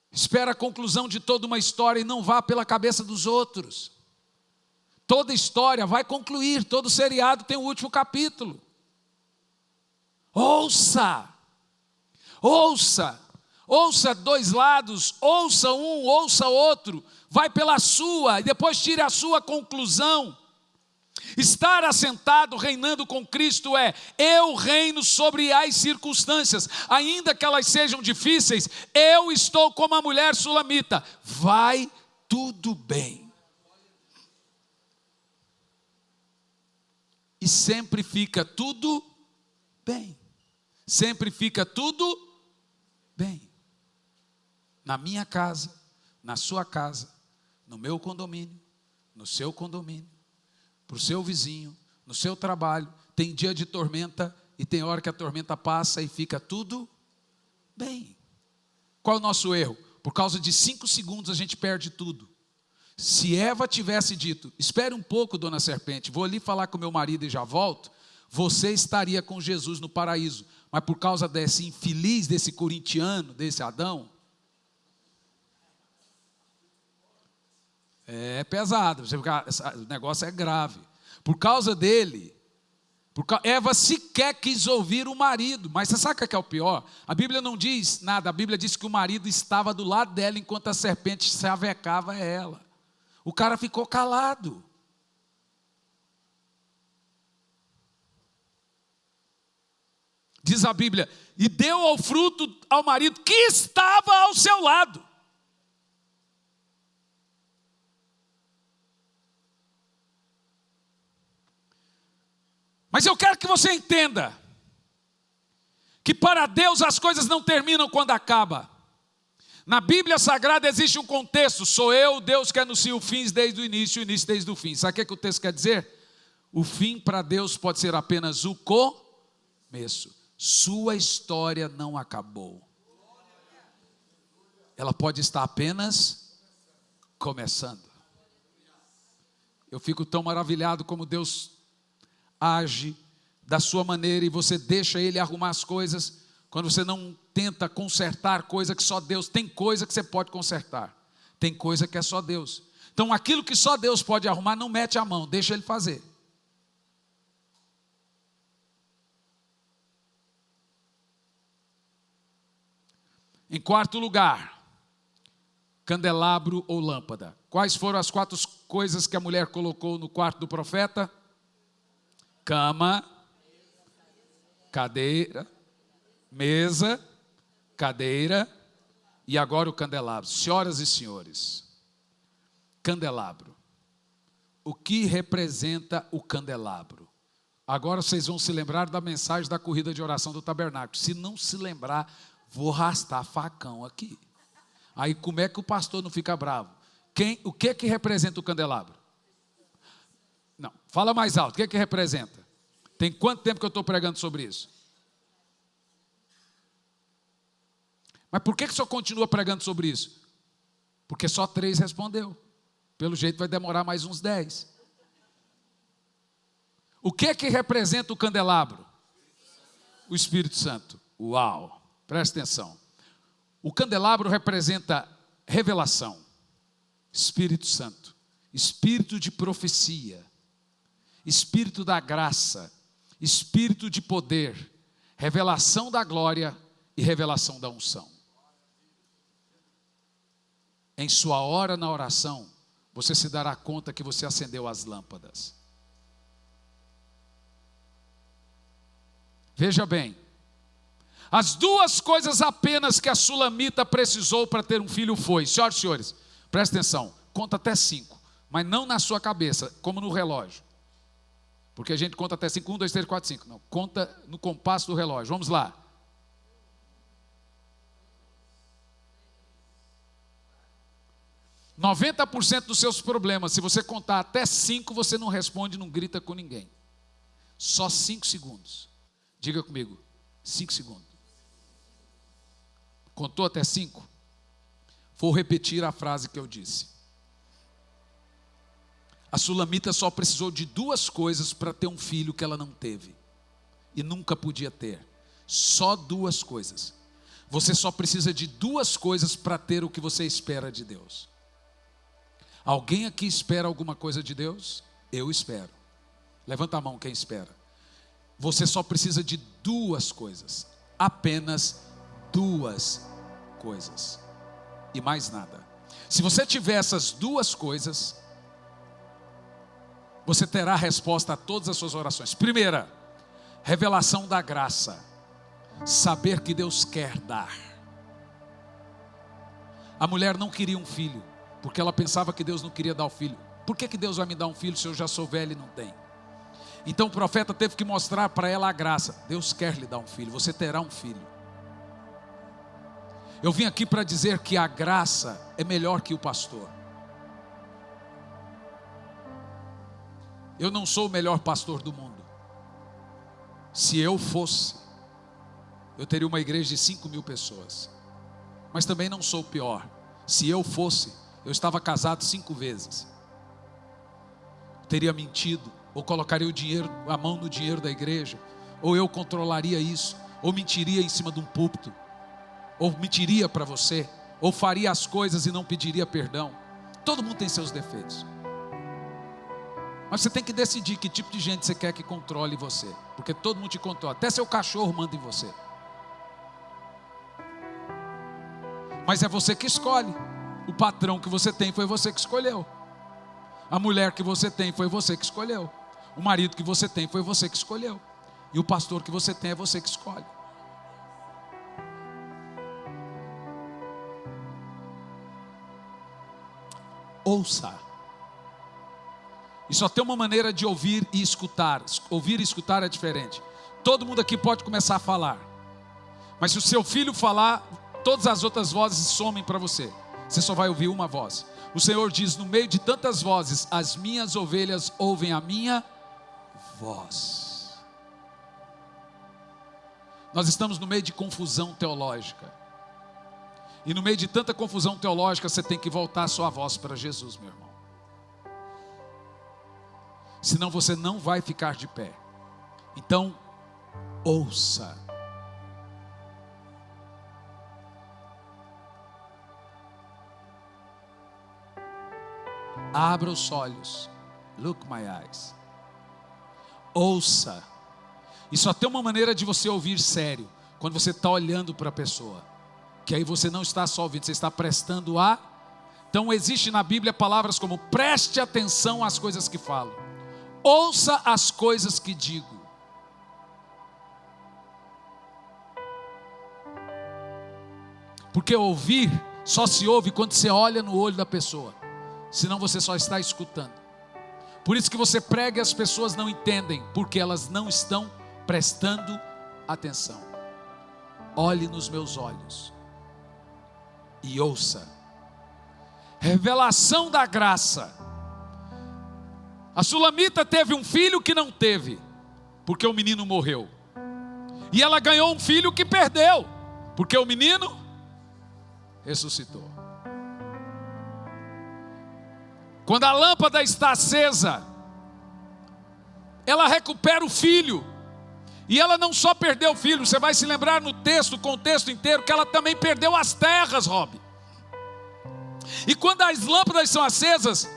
Speaker 1: Espera a conclusão de toda uma história e não vá pela cabeça dos outros. Toda história vai concluir, todo seriado tem o último capítulo. Ouça. Ouça. Ouça dois lados, ouça um, ouça outro. Vai pela sua e depois tire a sua conclusão. Estar assentado, reinando com Cristo eu reino sobre as circunstâncias, ainda que elas sejam difíceis, eu estou como a mulher sulamita, vai tudo bem. e sempre fica tudo bem. Sempre fica tudo bem. Na minha casa, na sua casa, no meu condomínio, no seu condomínio, para o seu vizinho, no seu trabalho. Tem dia de tormenta e tem hora que a tormenta passa e fica tudo bem. Qual é o nosso erro? Por causa de 5 segundos a gente perde tudo. Se Eva tivesse dito, espere um pouco, dona serpente, vou ali falar com meu marido e já volto, você estaria com Jesus no paraíso. Mas por causa desse infeliz, desse corintiano, desse Adão, é pesado, o negócio é grave. Por causa dele, Eva sequer quis ouvir o marido. Mas você sabe o que é o pior? A Bíblia não diz nada, a Bíblia diz que o marido estava do lado dela enquanto a serpente se avecava ela. O cara ficou calado. Diz a Bíblia, e deu ao fruto ao marido que estava ao seu lado. Mas eu quero que você entenda que para Deus as coisas não terminam quando acaba. Na Bíblia Sagrada existe um contexto, sou eu, Deus que anuncia o fim desde o início desde o fim. Sabe o que o texto quer dizer? O fim para Deus pode ser apenas o começo. Sua história não acabou. Ela pode estar apenas começando. Eu fico tão maravilhado como Deus age da sua maneira e você deixa Ele arrumar as coisas, quando você não tenta consertar coisa que só Deus, tem coisa que você pode consertar, tem coisa que é só Deus. Então aquilo que só Deus pode arrumar, não mete a mão, deixa Ele fazer. Em quarto lugar, candelabro ou lâmpada. Quais foram as 4 coisas que a mulher colocou no quarto do profeta? Cama, cadeira, mesa, cadeira e agora o candelabro. Senhoras e senhores, candelabro. O que representa o candelabro? Agora vocês vão se lembrar da mensagem da corrida de oração do tabernáculo. Se não se lembrar, vou arrastar facão aqui. Aí como é que o pastor não fica bravo? O que representa o candelabro? Não, fala mais alto, o que representa? Tem quanto tempo que eu estou pregando sobre isso? Mas por que o senhor continua pregando sobre isso? Porque só 3 respondeu. Pelo jeito vai demorar mais uns 10. O que representa o candelabro? O Espírito Santo. Uau, presta atenção. O candelabro representa revelação, Espírito Santo, espírito de profecia, espírito da graça, espírito de poder, revelação da glória e revelação da unção. Em sua hora na oração, você se dará conta que você acendeu as lâmpadas. Veja bem, as 2 coisas apenas que a sulamita precisou para ter um filho foi, senhoras e senhores, presta atenção, conta até 5, mas não na sua cabeça, como no relógio. Porque a gente conta até 5, 1, 2, 3, 4, 5. Não, conta no compasso do relógio. Vamos lá. %90 dos seus problemas, se você contar até 5, você não responde, não grita com ninguém. Só 5 segundos. Diga comigo, 5 segundos. Contou até 5? Vou repetir a frase que eu disse. A sulamita só precisou de 2 coisas para ter um filho que ela não teve. E nunca podia ter. Só 2 coisas. Você só precisa de 2 coisas para ter o que você espera de Deus. Alguém aqui espera alguma coisa de Deus? Eu espero. Levanta a mão quem espera. Você só precisa de 2 coisas. Apenas 2 coisas. E mais nada. Se você tiver essas 2 coisas, você terá a resposta a todas as suas orações. Primeira, revelação da graça. Saber que Deus quer dar. A mulher não queria um filho, porque ela pensava que Deus não queria dar o filho. Por que Deus vai me dar um filho se eu já sou velho e não tenho? Então o profeta teve que mostrar para ela a graça. Deus quer lhe dar um filho, você terá um filho. Eu vim aqui para dizer que a graça é melhor que o pastor. Eu não sou o melhor pastor do mundo. Se eu fosse, eu teria uma igreja de 5.000 pessoas. Mas também não sou o pior. Se eu fosse, eu estava casado 5 vezes. Teria mentido, ou colocaria a mão no dinheiro da igreja, ou eu controlaria isso, ou mentiria em cima de um púlpito, ou mentiria para você, ou faria as coisas e não pediria perdão. Todo mundo tem seus defeitos. Mas você tem que decidir que tipo de gente você quer que controle você, porque todo mundo te controla, até seu cachorro manda em você. Mas é você que escolhe. O patrão que você tem foi você que escolheu. A mulher que você tem foi você que escolheu. O marido que você tem foi você que escolheu. E o pastor que você tem é você que escolhe. Ouça. E só tem uma maneira de ouvir e escutar. Ouvir e escutar é diferente. Todo mundo aqui pode começar a falar. Mas se o seu filho falar, todas as outras vozes somem para você. Você só vai ouvir uma voz. O Senhor diz: no meio de tantas vozes, as minhas ovelhas ouvem a minha voz. Nós estamos no meio de confusão teológica. E no meio de tanta confusão teológica, você tem que voltar a sua voz para Jesus, meu irmão. Senão você não vai ficar de pé. Então, ouça. Abra os olhos. Look my eyes. Ouça. E só tem uma maneira de você ouvir sério. Quando você está olhando para a pessoa. Que aí você não está só ouvindo, você está prestando a. Então existe na Bíblia palavras como: preste atenção às coisas que falo. Ouça as coisas que digo. Porque ouvir só se ouve quando você olha no olho da pessoa. Senão você só está escutando. Por isso que você prega e as pessoas não entendem, porque elas não estão prestando atenção. Olhe nos meus olhos e ouça. Revelação da graça. A Sulamita teve um filho que não teve, porque o menino morreu. E ela ganhou um filho que perdeu, porque o menino ressuscitou. Quando a lâmpada está acesa, ela recupera o filho. E ela não só perdeu o filho, você vai se lembrar no texto, o contexto inteiro, que ela também perdeu as terras, Rob. E quando as lâmpadas são acesas,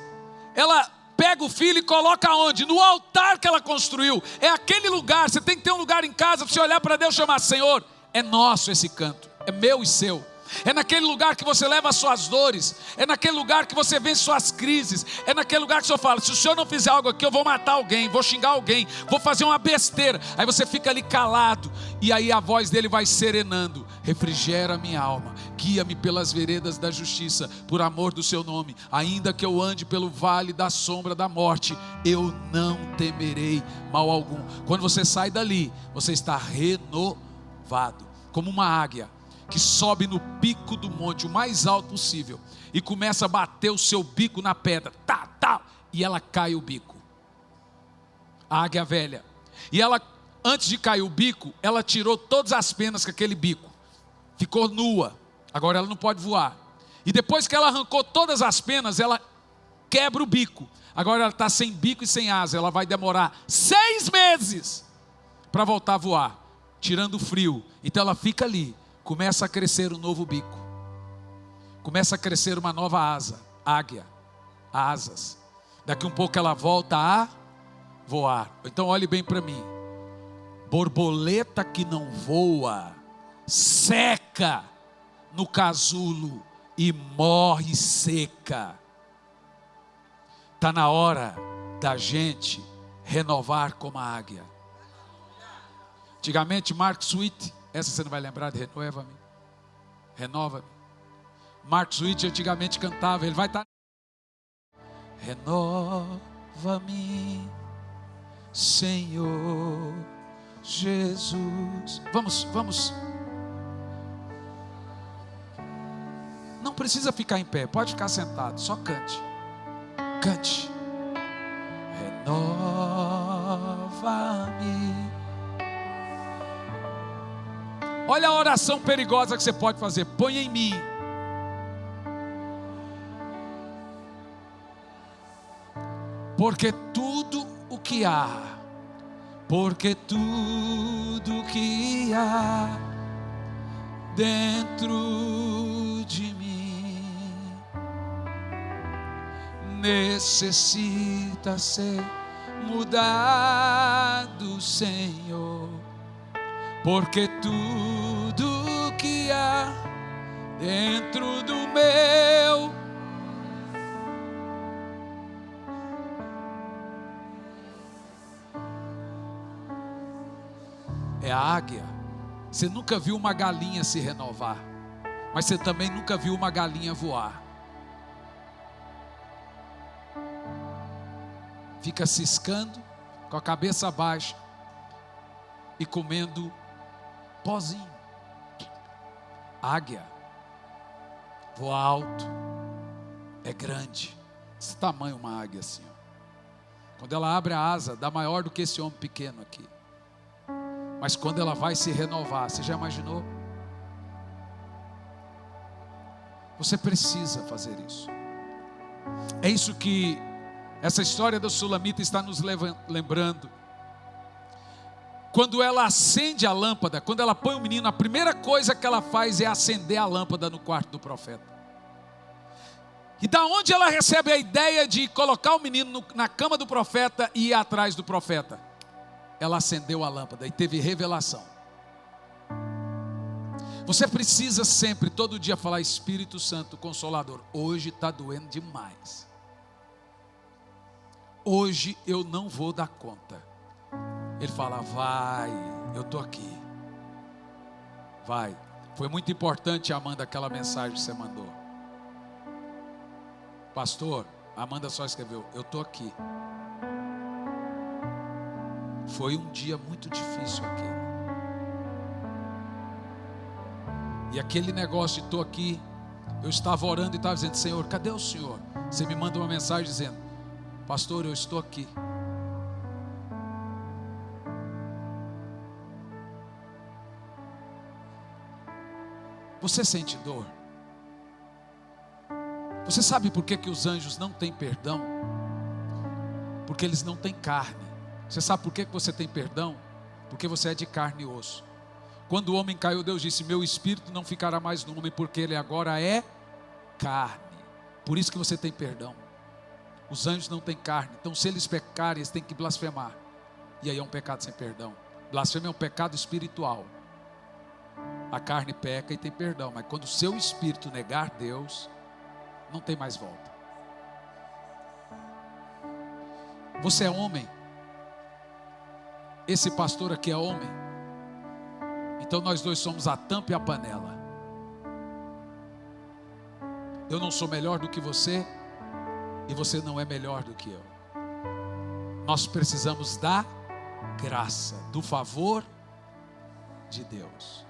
Speaker 1: ela pega o filho e coloca onde? No altar que ela construiu. É aquele lugar, você tem que ter um lugar em casa para você olhar para Deus e chamar: Senhor, é nosso esse canto, é meu e seu. É naquele lugar que você leva as suas dores. É naquele lugar que você vence suas crises. É naquele lugar que o Senhor fala: se o Senhor não fizer algo aqui, eu vou matar alguém, vou xingar alguém, vou fazer uma besteira. Aí você fica ali calado. E aí a voz dele vai serenando: refrigera a minha alma, guia-me pelas veredas da justiça, por amor do seu nome. Ainda que eu ande pelo vale da sombra da morte, eu não temerei mal algum. Quando você sai dali, você está renovado, como uma águia que sobe no pico do monte, o mais alto possível, e começa a bater o seu bico na pedra, e ela cai o bico. A águia velha. E ela, antes de cair o bico, ela tirou todas as penas com aquele bico, ficou nua. Agora ela não pode voar. E depois que ela arrancou todas as penas, ela quebra o bico. Agora ela está sem bico e sem asa. Ela vai demorar 6 meses para voltar a voar, tirando o frio. Então ela fica ali. Começa a crescer um novo bico. Começa a crescer uma nova asa. Águia. Asas. Daqui um pouco ela volta a voar. Então olhe bem para mim. Borboleta que não voa, seca no casulo e morre seca. Está na hora da gente renovar como a águia. Antigamente Mark Sweet, essa você não vai lembrar de Renova-me. Renova-me. Mark Sweet antigamente cantava, ele vai estar. Renova-me, Senhor Jesus. Vamos. Não precisa ficar em pé, pode ficar sentado, só cante. Cante. Renova-me. Olha a oração perigosa que você pode fazer. Põe em mim. Porque tudo o que há dentro de mim necessita ser mudado, Senhor. Porque tudo que há dentro do meu é a águia. Você nunca viu uma galinha se renovar, mas você também nunca viu uma galinha voar. Fica ciscando com a cabeça baixa e comendo pozinho. Águia voa alto, é grande, esse tamanho uma águia assim, ó. Quando ela abre a asa, dá maior do que esse homem pequeno aqui. Mas quando ela vai se renovar, você já imaginou? Você precisa fazer isso. É isso que essa história do Sulamita está nos lembrando. Quando ela acende a lâmpada, quando ela põe o menino, a primeira coisa que ela faz é acender a lâmpada no quarto do profeta. E da onde ela recebe a ideia de colocar o menino na cama do profeta e ir atrás do profeta? Ela acendeu a lâmpada e teve revelação. Você precisa sempre, todo dia falar: Espírito Santo Consolador, hoje está doendo demais. Hoje eu não vou dar conta. Ele fala: vai, eu estou aqui. Vai. Foi muito importante, Amanda, aquela mensagem que você mandou. Pastor, a Amanda só escreveu: eu estou aqui. Foi um dia muito difícil aquele. E aquele negócio de estou aqui, eu estava orando e estava dizendo: Senhor, cadê o Senhor? Você me manda uma mensagem dizendo: pastor, eu estou aqui. Você sente dor? Você sabe por que os anjos não têm perdão? Porque eles não têm carne. Você sabe por que você tem perdão? Porque você é de carne e osso. Quando o homem caiu, Deus disse: meu espírito não ficará mais no homem, porque ele agora é carne. Por isso que você tem perdão. Os anjos não têm carne. Então se eles pecarem, eles têm que blasfemar. E aí é um pecado sem perdão. Blasfêmia é um pecado espiritual. A carne peca e tem perdão, mas quando o seu espírito negar Deus, não tem mais volta. Você é homem? Esse pastor aqui é homem? Então nós dois somos a tampa e a panela. Eu não sou melhor do que você, e você não é melhor do que eu. Nós precisamos da graça, do favor de Deus.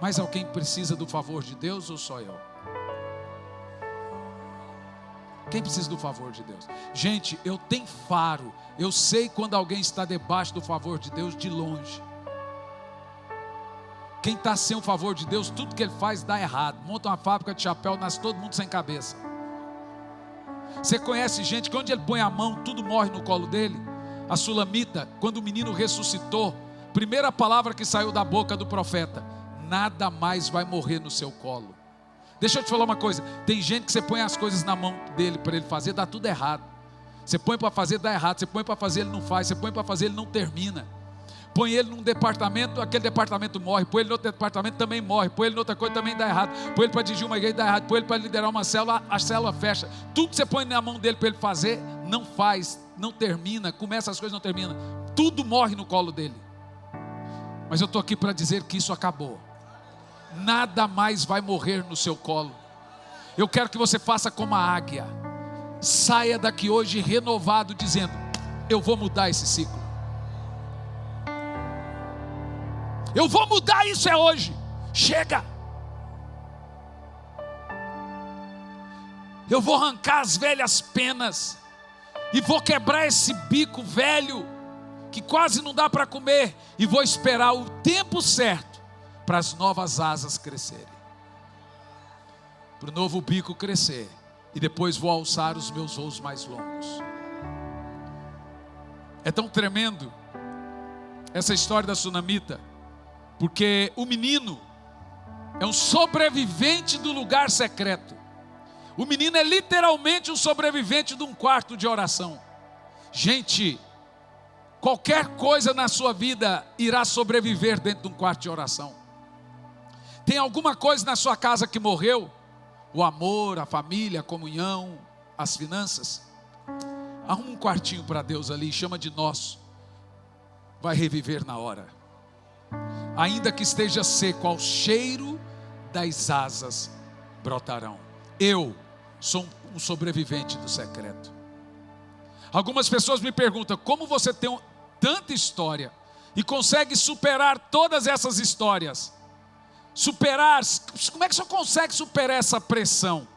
Speaker 1: Mas alguém precisa do favor de Deus ou só eu? Quem precisa do favor de Deus? Gente, eu tenho faro. Eu sei quando alguém está debaixo do favor de Deus de longe. Quem está sem o favor de Deus, tudo que ele faz dá errado. Monta uma fábrica de chapéu, nasce todo mundo sem cabeça. Você conhece gente que onde ele põe a mão, tudo morre no colo dele? A Sulamita, quando o menino ressuscitou, primeira palavra que saiu da boca do profeta: nada mais vai morrer no seu colo. Deixa eu te falar uma coisa: tem gente que você põe as coisas na mão dele para ele fazer, dá tudo errado. Você põe para fazer, dá errado. Você põe para fazer, ele não faz. Você põe para fazer, ele não termina. Põe ele num departamento, aquele departamento morre. Põe ele no outro departamento, também morre. Põe ele em outra coisa, também dá errado. Põe ele para dirigir uma igreja, dá errado. Põe ele para liderar uma célula, a célula fecha. Tudo que você põe na mão dele para ele fazer, não faz, não termina. Começa as coisas, não termina. Tudo morre no colo dele. Mas eu estou aqui para dizer que isso acabou. Nada mais vai morrer no seu colo. Eu quero que você faça como a águia. Saia daqui hoje renovado, dizendo: eu vou mudar esse ciclo. Eu vou mudar isso hoje. Chega. Eu vou arrancar as velhas penas e vou quebrar esse bico velho que quase não dá para comer, e vou esperar o tempo certo para as novas asas crescerem, para o novo bico crescer, e depois vou alçar os meus voos mais longos. É tão tremendo essa história da sunamita, porque o menino é um sobrevivente do lugar secreto. O menino é literalmente um sobrevivente de um quarto de oração. Gente, qualquer coisa na sua vida irá sobreviver dentro de um quarto de oração. Tem alguma coisa na sua casa que morreu? O amor, a família, a comunhão, as finanças? Arruma um quartinho para Deus ali, chama de nosso. Vai reviver na hora. Ainda que esteja seco, ao cheiro das asas brotarão. Eu sou um sobrevivente do secreto. Algumas pessoas me perguntam: como você tem tanta história e consegue superar todas essas histórias? Como é que você consegue superar essa pressão?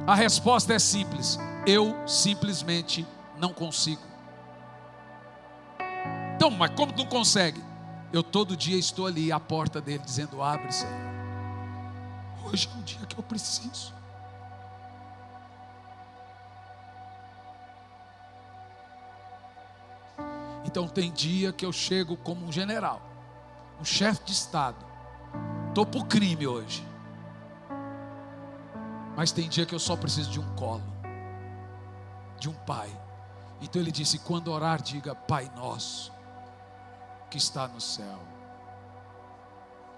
Speaker 1: A resposta é simples: eu simplesmente não consigo. Então, mas como não consegue? Eu todo dia estou ali à porta dele dizendo: abre, Senhor, hoje é um dia que eu preciso. Então tem dia que eu chego como um general, um chefe de estado, estou para o crime hoje, mas tem dia que eu só preciso de um colo, de um pai. Então ele disse: quando orar, diga: Pai nosso que está no céu.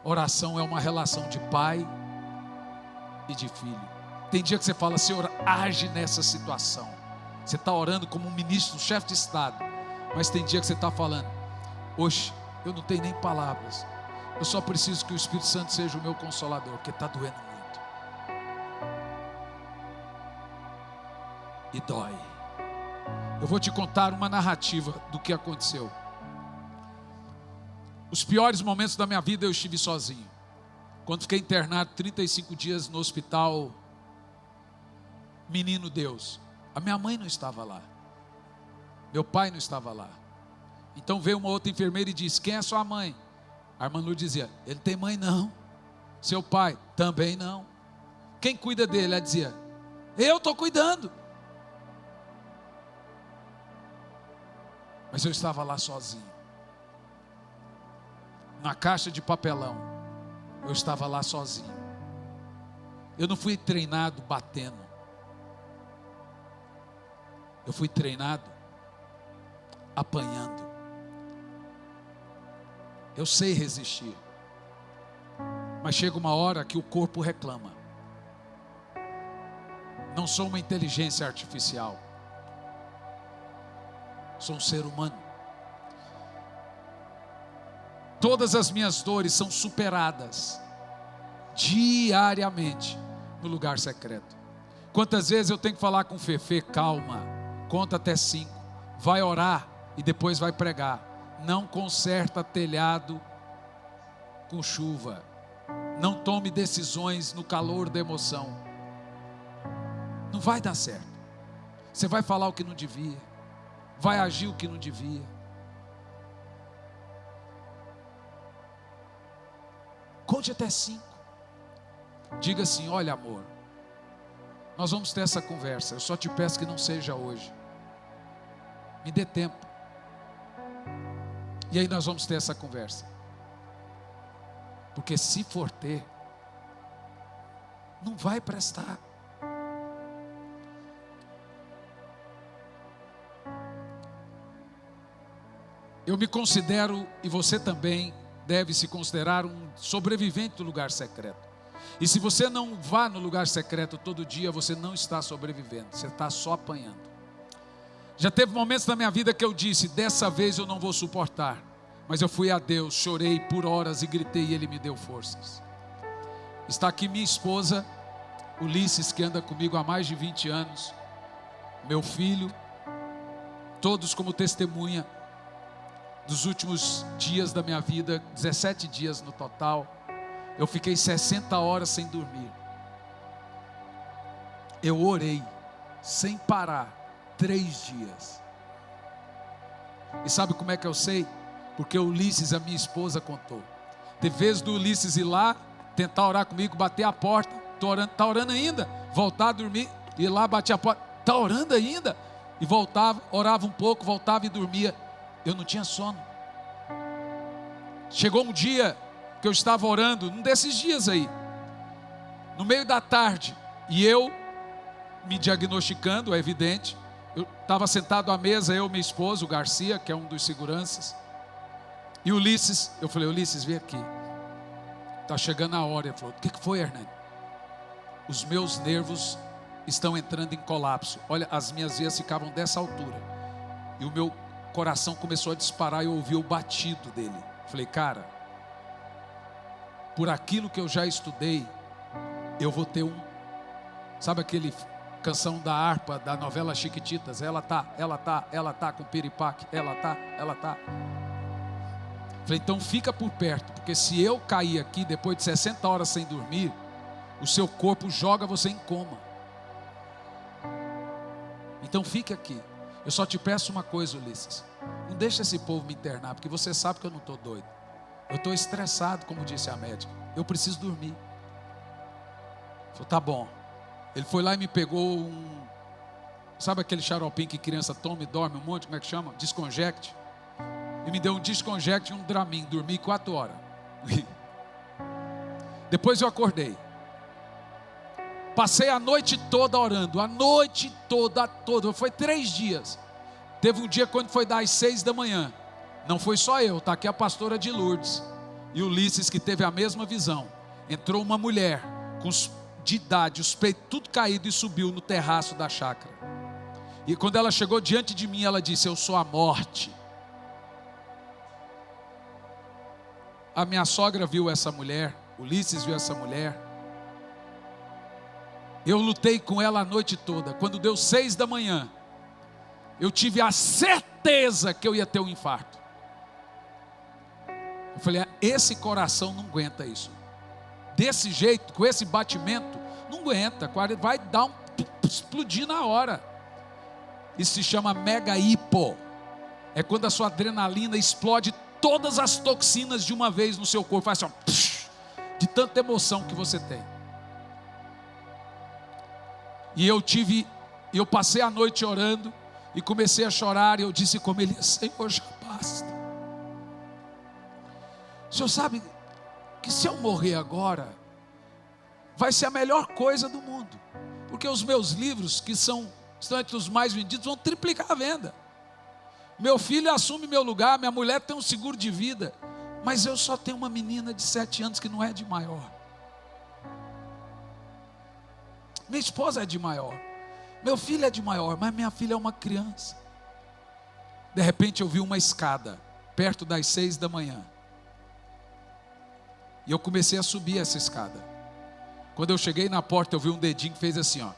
Speaker 1: Oração é uma relação de pai e de filho. Tem dia que você fala: Senhor, age nessa situação. Você está orando como um ministro, um chefe de estado. Mas tem dia que você está falando: hoje eu não tenho nem palavras, eu só preciso que o Espírito Santo seja o meu consolador, porque está doendo muito. E dói. Eu vou te contar uma narrativa do que aconteceu. Os piores momentos da minha vida eu estive sozinho. Quando fiquei internado 35 dias no hospital Menino Deus, a minha mãe não estava lá, meu pai não estava lá. Então veio uma outra enfermeira e disse: quem é sua mãe? A irmã Lu dizia: ele não tem mãe não. Seu pai? Também não. Quem cuida dele? Ela dizia: eu estou cuidando. Mas eu estava lá sozinho, na caixa de papelão. Eu estava lá sozinho. Eu não fui treinado batendo, eu fui treinado apanhando. Eu sei resistir, mas chega uma hora que o corpo reclama. Não sou uma inteligência artificial, sou um ser humano. Todas as minhas dores são superadas diariamente no lugar secreto. Quantas vezes eu tenho que falar com o Fefe: calma, conta até 5, vai orar e depois vai pregar. Não conserta telhado com chuva. Não tome decisões no calor da emoção. Não vai dar certo. Você vai falar o que não devia, vai agir o que não devia. Conte até 5. Diga assim: olha, amor, nós vamos ter essa conversa, eu só te peço que não seja hoje, me dê tempo. E aí nós vamos ter essa conversa, porque se for ter, não vai prestar. Eu me considero, e você também deve se considerar, um sobrevivente do lugar secreto. E se você não vá no lugar secreto todo dia, você não está sobrevivendo, você está só apanhando. Já teve momentos na minha vida que eu disse: dessa vez eu não vou suportar. Mas eu fui a Deus, chorei por horas e gritei, e Ele me deu forças. Está aqui minha esposa Ulisses, que anda comigo há mais de 20 anos, meu filho, todos como testemunha dos últimos dias da minha vida, 17 dias no total. Eu fiquei 60 horas sem dormir. Eu orei sem parar 3 dias. E sabe como é que eu sei? Porque o Ulisses, a minha esposa, contou. Teve vezes do Ulisses ir lá, tentar orar comigo, bater a porta. Estou orando, está orando ainda? Voltar a dormir, ir lá, bater a porta. Está orando ainda? E voltava, orava um pouco, voltava e dormia. Eu não tinha sono. Chegou um dia que eu estava orando, num desses dias aí, no meio da tarde, e eu me diagnosticando, é evidente. Eu estava sentado à mesa, eu, minha esposa, o Garcia, que é um dos seguranças, e o Ulisses. Eu falei: Ulisses, vem aqui, está chegando a hora. Ele falou: o que foi, Hernani? Os meus nervos estão entrando em colapso. Olha, as minhas veias ficavam dessa altura, e o meu coração começou a disparar, e eu ouvi o batido dele. Eu falei: cara, por aquilo que eu já estudei, eu vou ter sabe aquele canção da harpa da novela Chiquititas? Ela tá com piripaque, ela tá. Falei: então fica por perto, porque se eu cair aqui depois de 60 horas sem dormir, o seu corpo joga você em coma. Então fique aqui. Eu só te peço uma coisa, Ulisses: não deixa esse povo me internar, porque você sabe que eu não estou doido. Eu estou estressado, como disse a médica. Eu preciso dormir. Falei: tá bom. Ele foi lá e me pegou sabe aquele xaropinho que criança toma e dorme um monte, como é que chama? Desconject. E me deu um Desconject e um Dramin. Dormi 4 horas. Depois eu acordei. Passei a noite toda orando. A noite toda. Foi 3 dias. Teve um dia quando foi das 6 da manhã. Não foi só eu, está aqui a pastora de Lourdes e Ulisses, que teve a mesma visão. Entrou uma mulher de idade, os peitos tudo caído, e subiu no terraço da chácara. E quando ela chegou diante de mim, ela disse: eu sou a morte. A minha sogra viu essa mulher, Ulisses viu essa mulher. Eu lutei com ela a noite toda. Quando deu 6 da manhã, eu tive a certeza que eu ia ter um infarto. Eu falei: esse coração não aguenta isso. Desse jeito, com esse batimento, não aguenta. Vai dar explodir na hora. Isso se chama mega hipo. É quando a sua adrenalina explode todas as toxinas de uma vez no seu corpo. Faz assim, ó, de tanta emoção que você tem. E eu passei a noite orando e comecei a chorar. E eu disse como ele: Senhor, já basta. O senhor sabe que se eu morrer agora, vai ser a melhor coisa do mundo, porque os meus livros, que estão entre os mais vendidos, vão triplicar a venda. Meu filho assume meu lugar, minha mulher tem um seguro de vida, mas eu só tenho uma menina de 7 anos que não é de maior. Minha esposa é de maior, meu filho é de maior, mas minha filha é uma criança. De repente eu vi uma escada, perto das 6 da manhã. E eu comecei a subir essa escada. Quando eu cheguei na porta, eu vi um dedinho que fez assim, ó.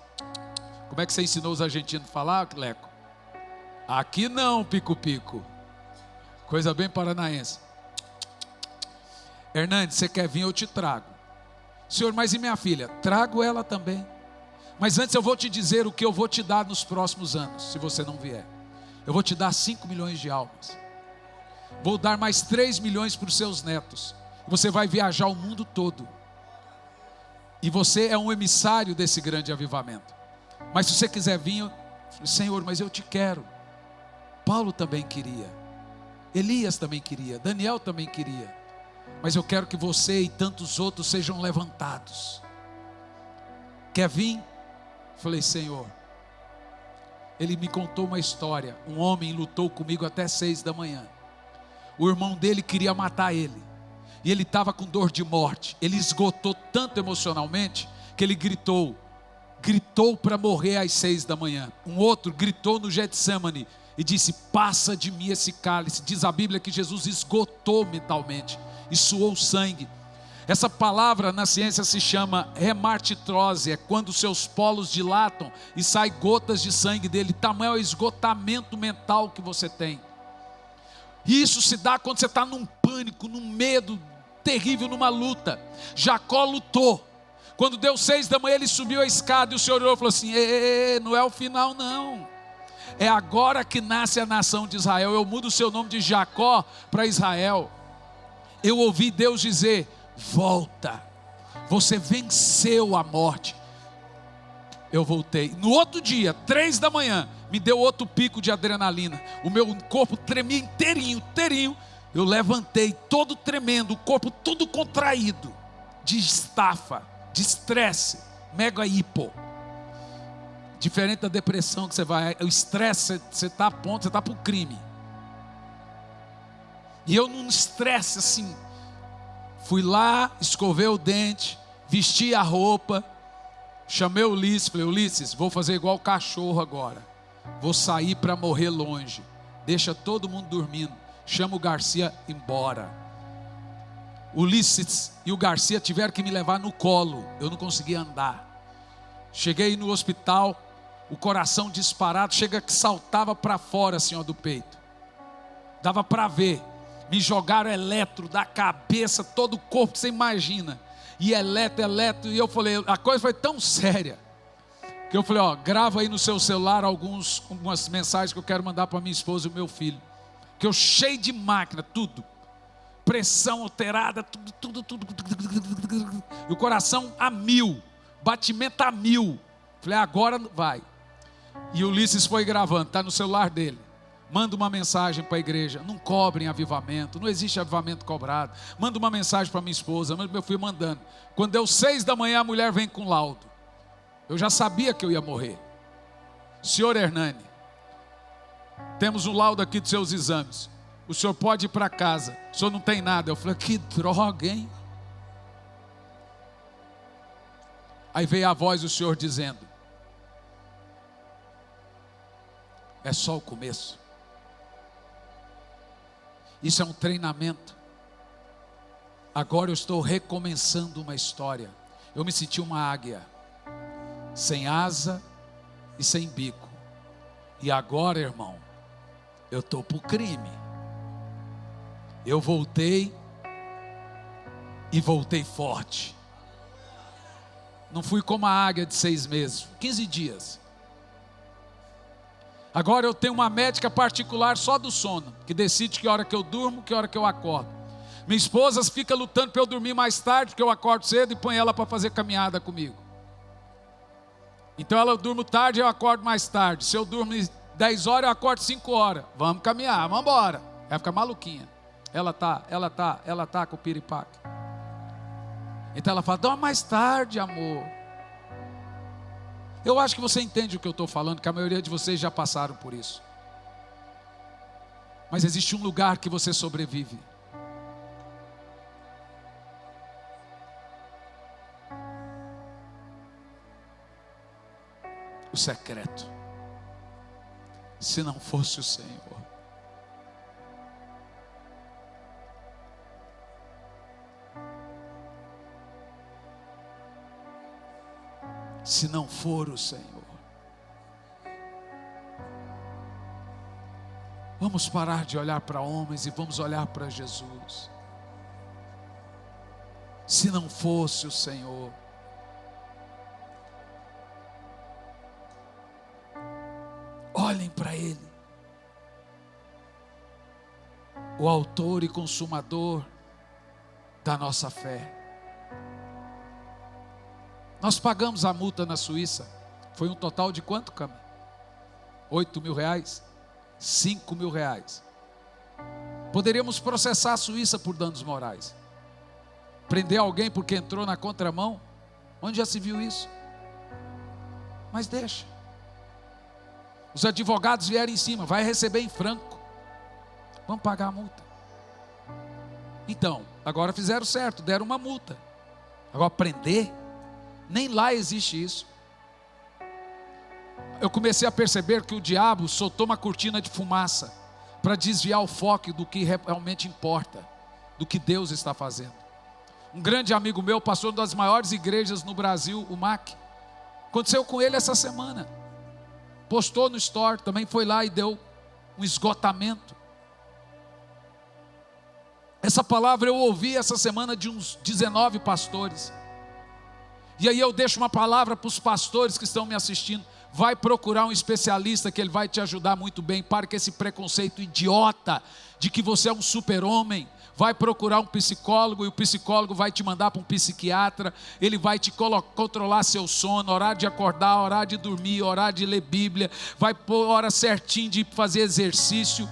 Speaker 1: Como é que você ensinou os argentinos a falar, Leco? Aqui não, pico-pico. Coisa bem paranaense. Hernandes, você quer vir, eu te trago. Senhor, mas e minha filha? Trago ela também. Mas antes eu vou te dizer o que eu vou te dar nos próximos anos, se você não vier. Eu vou te dar 5 milhões de almas. Vou dar mais 3 milhões para os seus netos. Você vai viajar o mundo todo. E você é um emissário desse grande avivamento. Mas se você quiser vir, Senhor, mas eu te quero. Paulo também queria. Elias também queria. Daniel também queria. Mas eu quero que você e tantos outros sejam levantados. Quer vir? Falei: Senhor. Ele me contou uma história. Um homem lutou comigo até 6 da manhã. O irmão dele queria matar ele. E ele estava com dor de morte. Ele esgotou tanto emocionalmente que ele gritou para morrer às 6 da manhã. Um outro gritou no Getsemane e disse: passa de mim esse cálice. Diz a Bíblia que Jesus esgotou mentalmente e suou sangue. Essa palavra na ciência se chama hemartitrose, é quando seus polos dilatam e saem gotas de sangue dele. Tamanho é o esgotamento mental que você tem. E isso se dá quando você está num pânico, num medo terrível, numa luta. Jacó lutou. Quando deu 6 da manhã, ele subiu a escada e o Senhor olhou e falou assim: não é o final não. É agora que nasce a nação de Israel. Eu mudo o seu nome de Jacó para Israel. Eu ouvi Deus dizer: volta, você venceu a morte. Eu voltei. No outro dia, 3 da manhã, me deu outro pico de adrenalina. O meu corpo tremia inteirinho. Eu levantei todo tremendo, o corpo todo contraído, de estafa, de estresse, mega hipo. Diferente da depressão que você vai, o estresse, você está a ponto, você está para o crime. E eu num estresse assim, fui lá, escovei o dente, vesti a roupa, chamei o Ulisses, falei: Ulisses, vou fazer igual o cachorro agora, vou sair para morrer longe, deixa todo mundo dormindo, chama o Garcia embora. O Ulisses e o Garcia tiveram que me levar no colo, eu não conseguia andar. Cheguei no hospital, o coração disparado, chega que saltava para fora assim, ó, do peito, dava para ver. Me jogaram eletro da cabeça, todo o corpo, você imagina. E eletro, e eu falei, a coisa foi tão séria, que eu falei: grava aí no seu celular algumas mensagens que eu quero mandar para minha esposa e o meu filho. Que eu cheio de máquina, tudo. Pressão alterada, tudo. E o coração a 1000, batimento a 1000. Falei: agora vai. E o Ulisses foi gravando, está no celular dele. Manda uma mensagem para a igreja: não cobrem avivamento, não existe avivamento cobrado. Manda uma mensagem para minha esposa, meu filho mandando. Quando deu 6 da manhã, a mulher vem com laudo. Eu já sabia que eu ia morrer. Senhor Hernani, temos um laudo aqui dos seus exames, o senhor pode ir para casa, o senhor não tem nada. Eu falei: que droga, hein? Aí veio a voz do Senhor dizendo: é só o começo. Isso é um treinamento. Agora eu estou recomeçando uma história. Eu me senti uma águia, sem asa e sem bico. E agora, irmão, eu estou para o crime. Eu voltei, e voltei forte. Não fui como a águia de 6 meses, 15 dias. Agora eu tenho uma médica particular só do sono, que decide que hora que eu durmo, que hora que eu acordo. Minha esposa fica lutando para eu dormir mais tarde, porque eu acordo cedo, e põe ela para fazer caminhada comigo. Então ela durmo tarde, eu acordo mais tarde. Se eu durmo 10 horas, eu acordo 5 horas. Vamos caminhar, vamos embora. Ela fica maluquinha. Ela tá com o piripaque. Então ela fala: dorme mais tarde, amor. Eu acho que você entende o que eu estou falando, que a maioria de vocês já passaram por isso. Mas existe um lugar que você sobrevive. O secreto. Se não fosse o Senhor. Se não for o Senhor. Vamos parar de olhar para homens e vamos olhar para Jesus. Se não fosse o Senhor. Olhem para Ele, o autor e consumador da nossa fé. Nós pagamos a multa na Suíça. Foi um total de quanto, Cami? 8 mil reais? 5 mil reais. Poderíamos processar a Suíça por danos morais. Prender alguém porque entrou na contramão. Onde já se viu isso? Mas deixa. Os advogados vieram em cima. Vai receber em franco. Vamos pagar a multa. Então, agora fizeram certo. Deram uma multa. Agora prender? Nem lá existe isso. Eu comecei a perceber que o diabo soltou uma cortina de fumaça para desviar o foco do que realmente importa, do que Deus está fazendo. Um grande amigo meu, pastor das maiores igrejas no Brasil, o MAC. Aconteceu com ele essa semana. Postou no story, também foi lá e deu um esgotamento. Essa palavra eu ouvi essa semana de uns 19 pastores. E aí eu deixo uma palavra para os pastores que estão me assistindo. Vai procurar um especialista que ele vai te ajudar muito bem. Para com esse preconceito idiota de que você é um super-homem. Vai procurar um psicólogo e o psicólogo vai te mandar para um psiquiatra. Ele vai te controlar seu sono, horário de acordar, horário de dormir, horário de ler Bíblia. Vai pôr hora certinho de fazer exercício.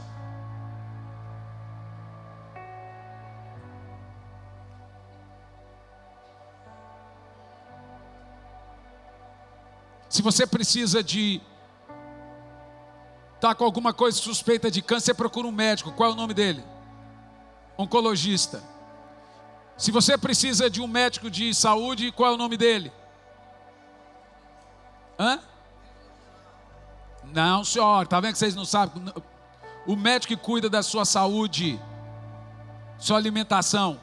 Speaker 1: Se você precisa de estar com alguma coisa suspeita de câncer, você procura um médico. Qual é o nome dele? Oncologista. Se você precisa de um médico de saúde, qual é o nome dele? Não, senhor, está vendo que vocês não sabem? O médico que cuida da sua saúde, sua alimentação.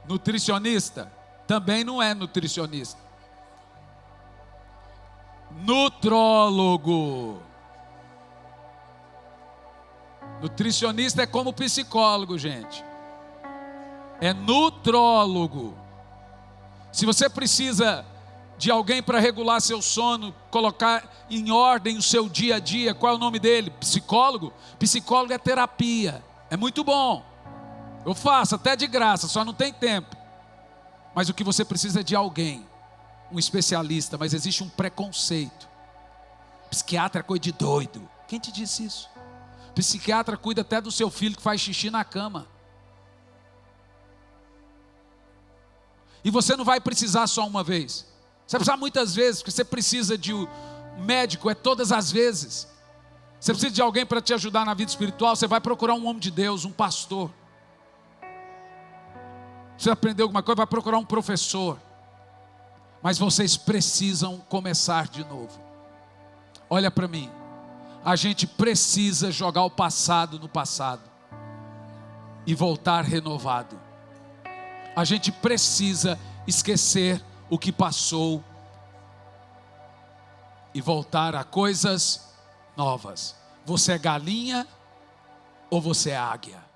Speaker 1: Nutricionista? Também não é nutricionista. Nutrólogo. Nutricionista é como psicólogo, gente. É nutrólogo. Se você precisa de alguém para regular seu sono, colocar em ordem o seu dia a dia, qual é o nome dele? Psicólogo? Psicólogo é terapia. É muito bom. Eu faço até de graça, só não tem tempo. Mas o que você precisa é de alguém, um especialista, mas existe um preconceito. Psiquiatra é coisa de doido. Quem te disse isso? Psiquiatra cuida até do seu filho que faz xixi na cama. E você não vai precisar só uma vez. Você vai precisar muitas vezes, porque você precisa de um médico, é todas as vezes. Você precisa de alguém para te ajudar na vida espiritual, você vai procurar um homem de Deus, um pastor. Você aprendeu alguma coisa, vai procurar um professor. Mas vocês precisam começar de novo. Olha para mim. A gente precisa jogar o passado no passado e voltar renovado. A gente precisa esquecer o que passou e voltar a coisas novas. Você é galinha ou você é águia?